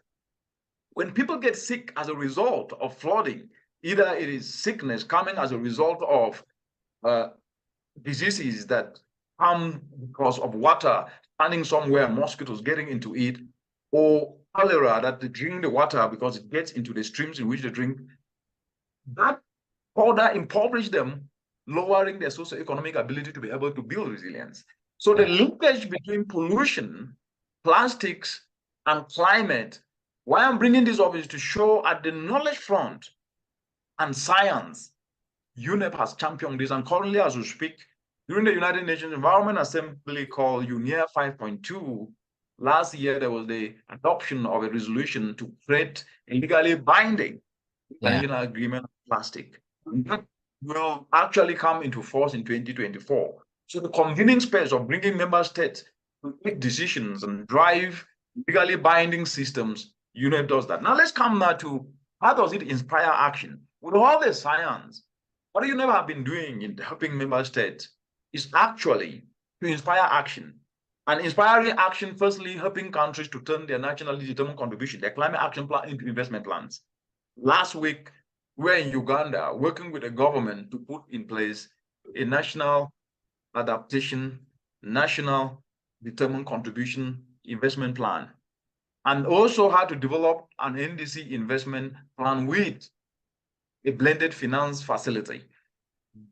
when people get sick as a result of flooding, either it is sickness coming as a result of diseases that come because of water standing somewhere and mosquitoes getting into it, or cholera that they drink the water because it gets into the streams in which they drink, that further impoverish them, lowering their socioeconomic ability to be able to build resilience. So the linkage between pollution, plastics, and climate, why I'm bringing this up is to show at the knowledge front and science, UNEP has championed this, and currently as we speak, during the United Nations Environment Assembly called UNEA 5.2, last year there was the adoption of a resolution to create a legally binding international agreement on plastic. And that will actually come into force in 2024. So the convening space of bringing member states to make decisions and drive legally binding systems, UNEP does that. Now let's come now to how does it inspire action? With all the science, what UNEP have been doing in helping member states is actually to inspire action. And inspiring action, firstly, helping countries to turn their nationally determined contribution, their climate action plan into investment plans. Last week, we're in Uganda working with the government to put in place a national adaptation, national determined contribution investment plan, and also how to develop an NDC investment plan with a blended finance facility.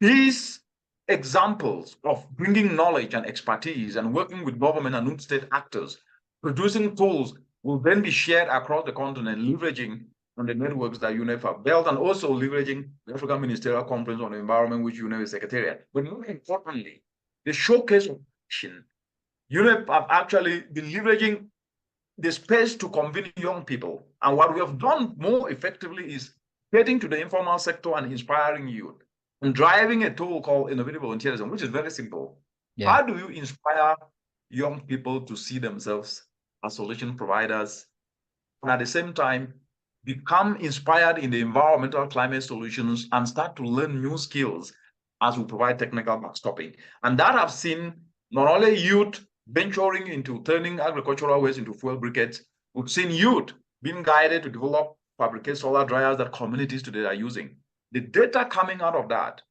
These examples of bringing knowledge and expertise and working with government and state actors, producing tools will then be shared across the continent, leveraging on the networks that UNEP have built, and also leveraging the African Ministerial Conference on the Environment, which UNEP is secretariat. But more importantly, the showcase of action. UNEP have actually been leveraging the space to convene young people. And what we have done more effectively is getting to the informal sector and inspiring youth and driving a tool called innovative volunteerism, which is very simple. Yeah. How do you inspire young people to see themselves as solution providers and at the same time become inspired in the environmental climate solutions and start to learn new skills as we provide technical backstopping? And that I've seen not only youth venturing into turning agricultural waste into fuel briquettes, we've seen youth being guided to develop, fabricate solar dryers that communities today are using. The data coming out of that,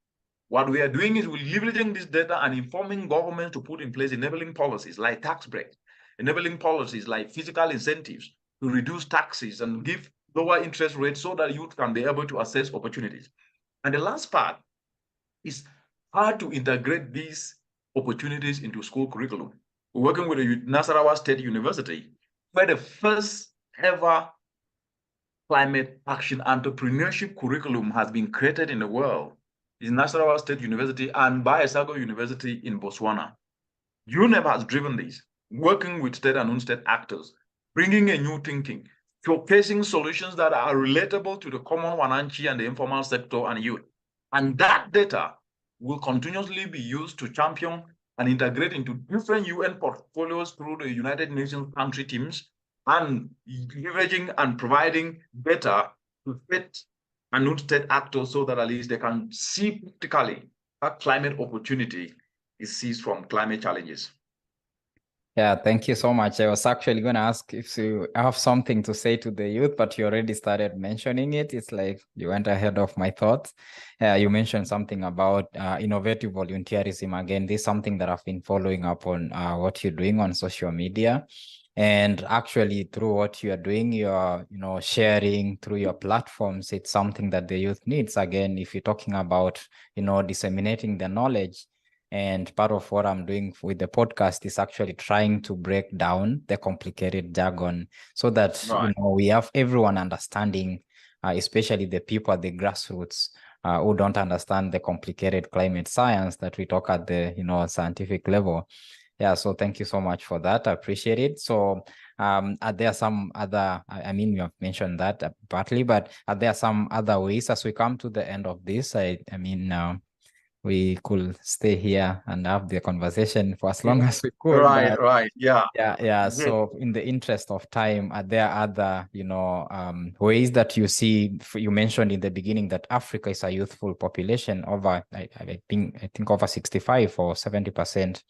what we are doing is we're leveraging this data and informing governments to put in place enabling policies like tax breaks, enabling policies like fiscal incentives to reduce taxes and give lower interest rates so that youth can be able to access opportunities. And the last part is how to integrate these opportunities into school curriculum. We're working with the Nasarawa State University, where the first ever climate action entrepreneurship curriculum has been created in the world. It's Nasarawa State University and Bayesago University in Botswana. UNEP has driven this, working with state and non-state actors, bringing a new thinking, showcasing solutions that are relatable to the common Wananchi and the informal sector and youth. And that data will continuously be used to champion and integrate into different UN portfolios through the United Nations country teams, and leveraging and providing data to state and non-state actors so that at least they can see practically how climate opportunity is seized from climate challenges. Yeah, thank you so much. I was actually going to ask if you have something to say to the youth, but you already started mentioning it. It's like you went ahead of my thoughts. You mentioned something about innovative volunteerism. Again, this is something that I've been following up on what you're doing on social media. And actually, through what you are doing, you're sharing through your platforms. It's something that the youth needs. Again, if you're talking about disseminating the knowledge. And part of what I'm doing with the podcast is actually trying to break down the complicated jargon so that we have everyone understanding, especially the people at the grassroots who don't understand the complicated climate science that we talk at the scientific level. Yeah, so thank you so much for that. I appreciate it. So are there some other, I mean, you have mentioned that partly, but are there some other ways as we come to the end of this? We could stay here and have the conversation for as long as we could. Right. Yeah. Yeah. So in the interest of time, are there other, ways that you see? You mentioned in the beginning that Africa is a youthful population, over, I think over 65 or 70%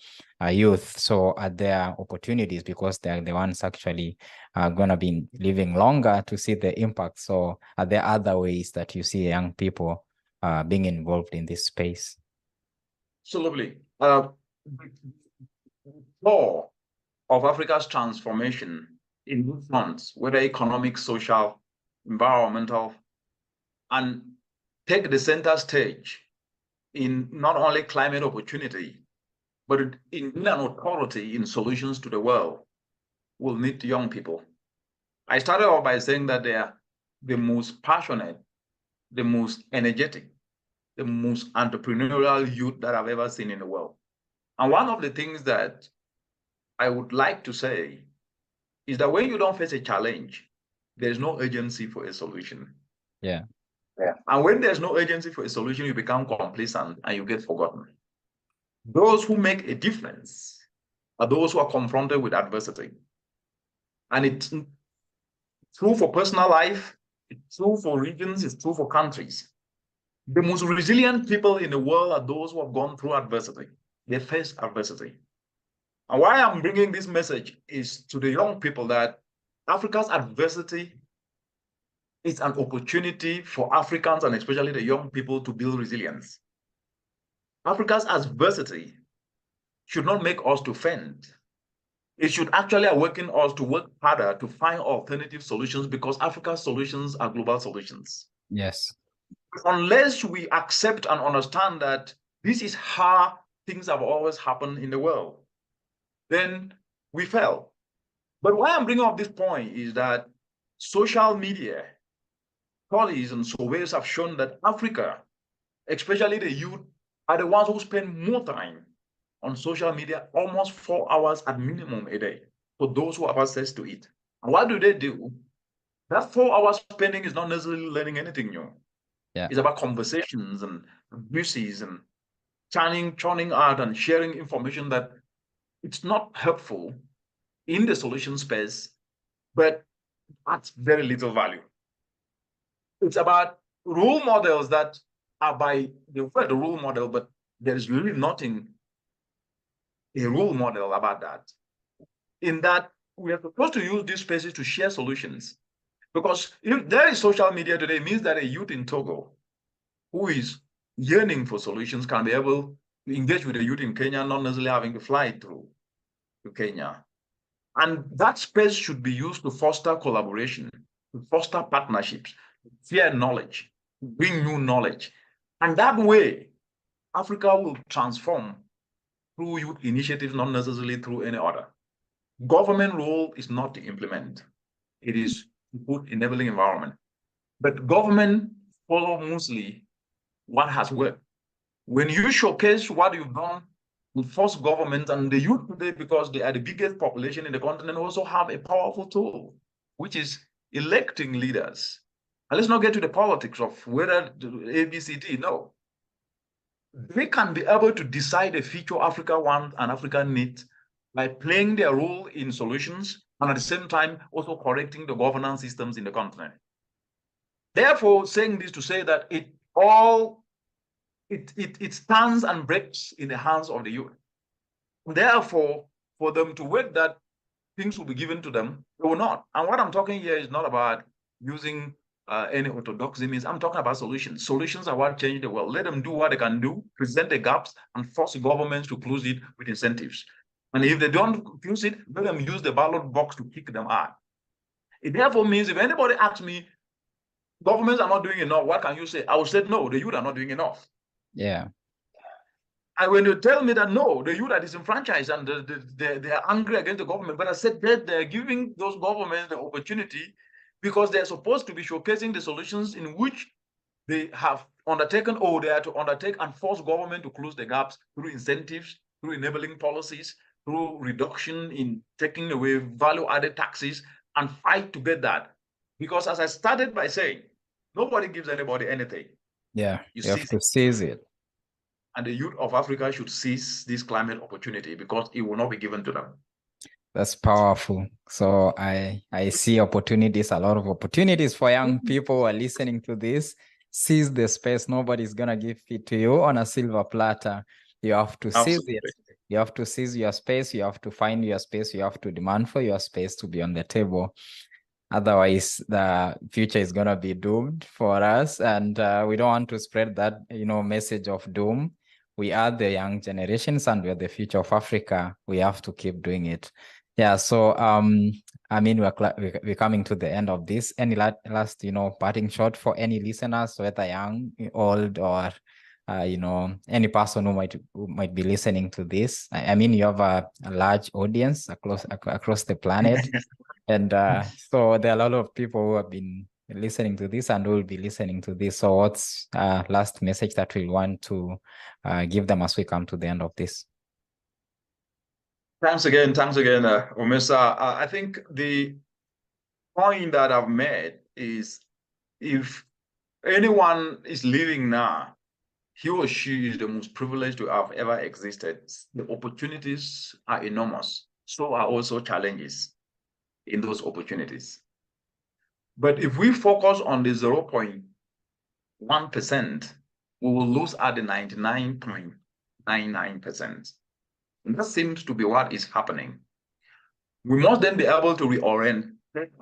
youth. So are there opportunities, because they're the ones actually going to be living longer, to see the impact? So are there other ways that you see young people being involved in this space? Absolutely. The core of Africa's transformation in these fronts, whether economic, social, environmental, and take the center stage in not only climate opportunity, but in an authority in solutions to the world, will need young people. I started off by saying that they are the most passionate, the most energetic, the most entrepreneurial youth that I've ever seen in the world. And one of the things that I would like to say is that when you don't face a challenge, there's no urgency for a solution. Yeah. And when there's no urgency for a solution, you become complacent and you get forgotten. Those who make a difference are those who are confronted with adversity. And it's true for personal life, it's true for regions, it's true for countries. The most resilient people in the world are those who have gone through adversity. They face adversity. And why I'm bringing this message is to the young people that Africa's adversity is an opportunity for Africans and especially the young people to build resilience. Africa's adversity should not make us to faint. It should actually awaken us to work harder to find alternative solutions because Africa's solutions are global solutions. Yes. Unless we accept and understand that this is how things have always happened in the world, then we fail. But why I'm bringing up this point is that social media, studies and surveys have shown that Africa, especially the youth, are the ones who spend more time on social media, almost 4 hours at minimum a day, for those who have access to it. And what do? That 4 hours spending is not necessarily learning anything new. Yeah. It's about conversations and abuses and churning out and sharing information that it's not helpful in the solution space, but adds very little value. It's about role models that are by the word role model, but there is really nothing a role model about that. In that we are supposed to use these spaces to share solutions. Because if there is social media today, it means that a youth in Togo who is yearning for solutions can be able to engage with a youth in Kenya, not necessarily having to fly through to Kenya. And that space should be used to foster collaboration, to foster partnerships, share knowledge, bring new knowledge. And that way, Africa will transform through youth initiatives, not necessarily through any other. Government role is not to implement. It is to put enabling environment. But government follow mostly what has worked. When you showcase what you've done with force government and the youth today, because they are the biggest population in the continent, also have a powerful tool, which is electing leaders. And let's not get to the politics of whether the ABCD, no. They can be able to decide the future Africa wants and Africa needs by playing their role in solutions and at the same time also correcting the governance systems in the continent. Therefore, saying this to say that it stands and breaks in the hands of the youth. Therefore, for them to wait that things will be given to them, they will not. And what I'm talking here is not about using any orthodoxy means. I'm talking about solutions. Solutions are what change the world. Let them do what they can do, present the gaps, and force governments to close it with incentives. And if they don't close it, let them use the ballot box to kick them out. It therefore means if anybody asks me, governments are not doing enough, what can you say? I will say, no, the youth are not doing enough. Yeah. And when you tell me that, no, the youth are disenfranchised and they are angry against the government, but I said that they're giving those governments the opportunity because they're supposed to be showcasing the solutions in which they have undertaken or they are to undertake and force government to close the gaps through incentives, through enabling policies, through reduction in taking away value-added taxes and fight to get that. Because as I started by saying, nobody gives anybody anything. Yeah, you have to seize it. And the youth of Africa should seize this climate opportunity because it will not be given to them. That's powerful. So I see opportunities, a lot of opportunities for young people who are listening to this. Seize the space. Nobody's gonna give it to you on a silver platter. You have to seize it. You have to seize your space. You have to find your space. You have to demand for your space to be on the table. Otherwise, the future is gonna be doomed for us, and we don't want to spread that message of doom. We are the young generations, and we're the future of Africa. We have to keep doing it. Yeah. So, I mean, we're coming to the end of this. Any last, parting shot for any listeners, whether young, old, or any person who might be listening to this? I mean, you have a large audience across the planet. And so there are a lot of people who have been listening to this and will be listening to this. So what's last message that we want to give them as we come to the end of this? Thanks again, Omesa. I think the point that I've made is if anyone is living now he or she is the most privileged to have ever existed. The opportunities are enormous. So are also challenges in those opportunities. But if we focus on the 0.1%, we will lose at the 99.99%. And that seems to be what is happening. We must then be able to reorient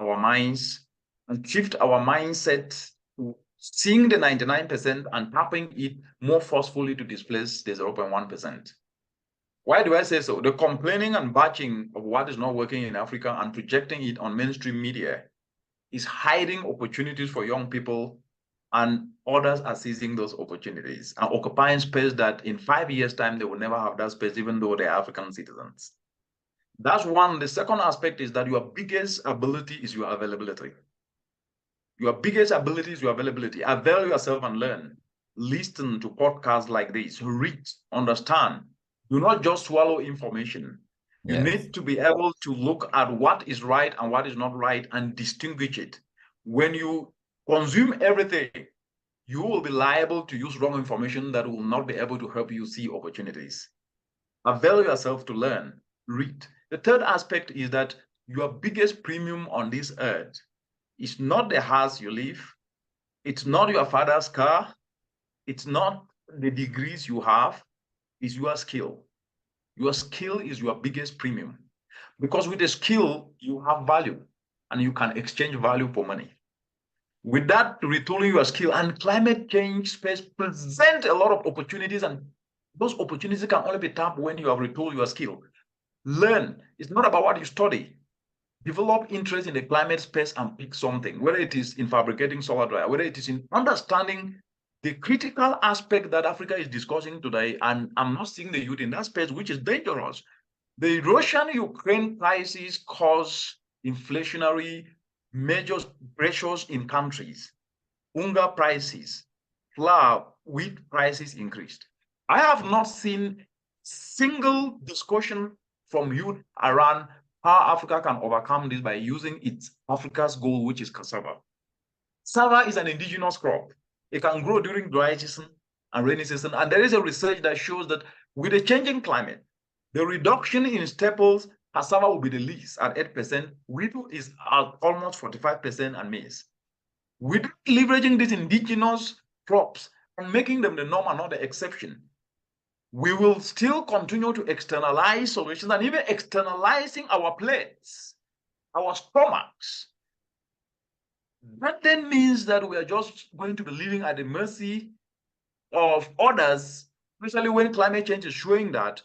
our minds and shift our mindset to seeing the 99% and tapping it more forcefully to displace the 0.1%. Why do I say so? The complaining and batching of what is not working in Africa and projecting it on mainstream media is hiding opportunities for young people, and others are seizing those opportunities and occupying space that in 5 years' time, they will never have that space, even though they're African citizens. That's one. The second aspect is that your biggest ability is your availability. Your biggest ability is your availability. Avail yourself and learn. Listen to podcasts like this. Read, understand. Do not just swallow information. You need to be able to look at what is right and what is not right and distinguish it. When you consume everything, you will be liable to use wrong information that will not be able to help you see opportunities. Avail yourself to learn, read. The third aspect is that your biggest premium on this earth is not the house you live, it's not your father's car, it's not the degrees you have, it's your skill. Your skill is your biggest premium, because with the skill, you have value and you can exchange value for money. With that, retooling your skill and climate change space present a lot of opportunities, and those opportunities can only be tapped when you have retooled your skill. Learn. It's not about what you study. Develop interest in the climate space and pick something, whether it is in fabricating solar dryer, whether it is in understanding the critical aspect that Africa is discussing today. And I'm not seeing the youth in that space, which is dangerous. The Russian-Ukraine crisis caused inflationary major pressures in countries. Hunger prices, flour, wheat prices increased. I have not seen single discussion from youth around how Africa can overcome this by using its Africa's goal, which is cassava. Cassava is an indigenous crop. It can grow during dry season and rainy season. And there is a research that shows that with a changing climate, the reduction in staples, cassava will be the least at 8%, wheat is at almost 45%, and maize. Without leveraging these indigenous crops and making them the norm and not the exception, we will still continue to externalize solutions and even externalizing our plates, our stomachs. That then means that we are just going to be living at the mercy of others, especially when climate change is showing that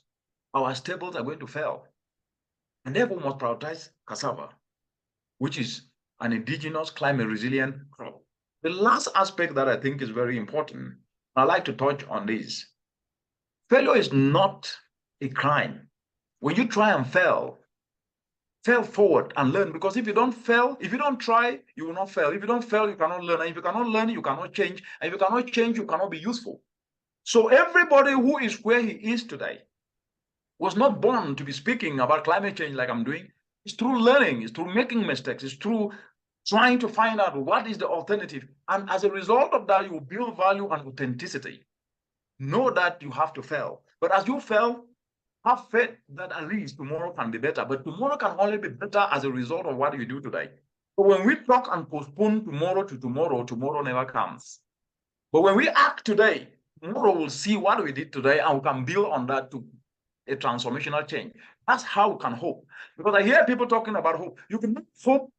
our staples are going to fail. And therefore, we must prioritize cassava, which is an indigenous climate resilient crop. The last aspect that I think is very important, I'd like to touch on this. Failure is not a crime. When you try and fail forward and learn, because if you don't fail, if you don't try, you will not fail. If you don't fail, you cannot learn. And if you cannot learn, you cannot change. And if you cannot change, you cannot be useful. So everybody who is where he is today was not born to be speaking about climate change like I'm doing. It's through learning, it's through making mistakes, it's through trying to find out what is the alternative. And as a result of that, you build value and authenticity. Know that you have to fail. But as you fail, have faith that at least tomorrow can be better. But tomorrow can only be better as a result of what you do today. But when we talk and postpone tomorrow to tomorrow, tomorrow never comes. But when we act today, tomorrow we'll see what we did today and we can build on that to a transformational change. That's how we can hope. Because I hear people talking about hope. You can hope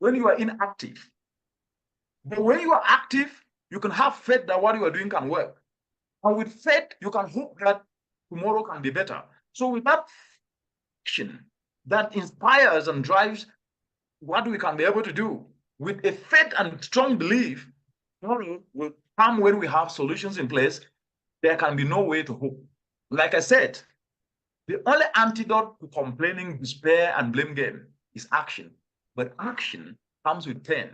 when you are inactive. But when you are active, you can have faith that what you are doing can work. And with faith, you can hope that tomorrow can be better. So with that action that inspires and drives what we can be able to do, with a faith and strong belief, tomorrow will come when we have solutions in place. There can be no way to hope. Like I said, the only antidote to complaining, despair, and blame game is action. But action comes with pain.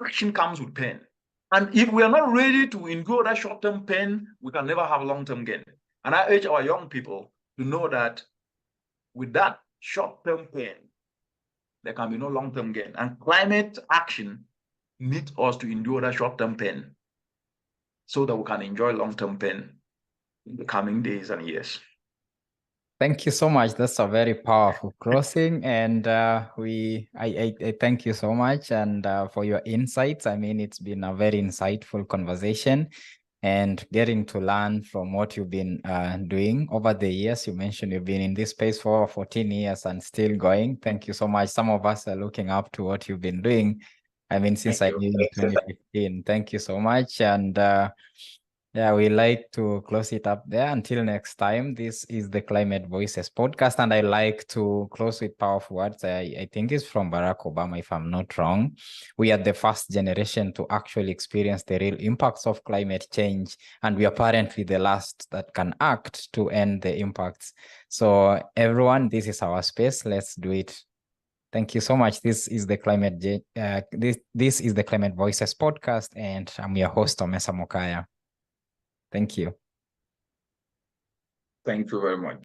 Action comes with pain. And if we are not ready to endure that short-term pain, we can never have long-term gain. And I urge our young people to know that with that short-term pain, there can be no long-term gain. And climate action needs us to endure that short-term pain. so that we can enjoy long-term pain in the coming days and years. Thank you so much. That's a very powerful closing, and I thank you so much and for your insights. I mean, it's been a very insightful conversation, and getting to learn from what you've been doing over the years. You mentioned you've been in this space for 14 years and still going. Thank you so much. Some of us are looking up to what you've been doing. I mean, since I knew you in 2015. Thank you so much. And yeah, we like to close it up there. Until next time, this is the Climate Voices podcast, and I like to close with powerful words. I think it's from Barack Obama, if I'm not wrong. We are the first generation to actually experience the real impacts of climate change, and we are apparently the last that can act to end the impacts. So everyone, this is our space. Let's do it. Thank you so much. This is the this is the Climate Voices podcast, and I'm your host, Omesa Mokaya. Thank you. Thank you very much.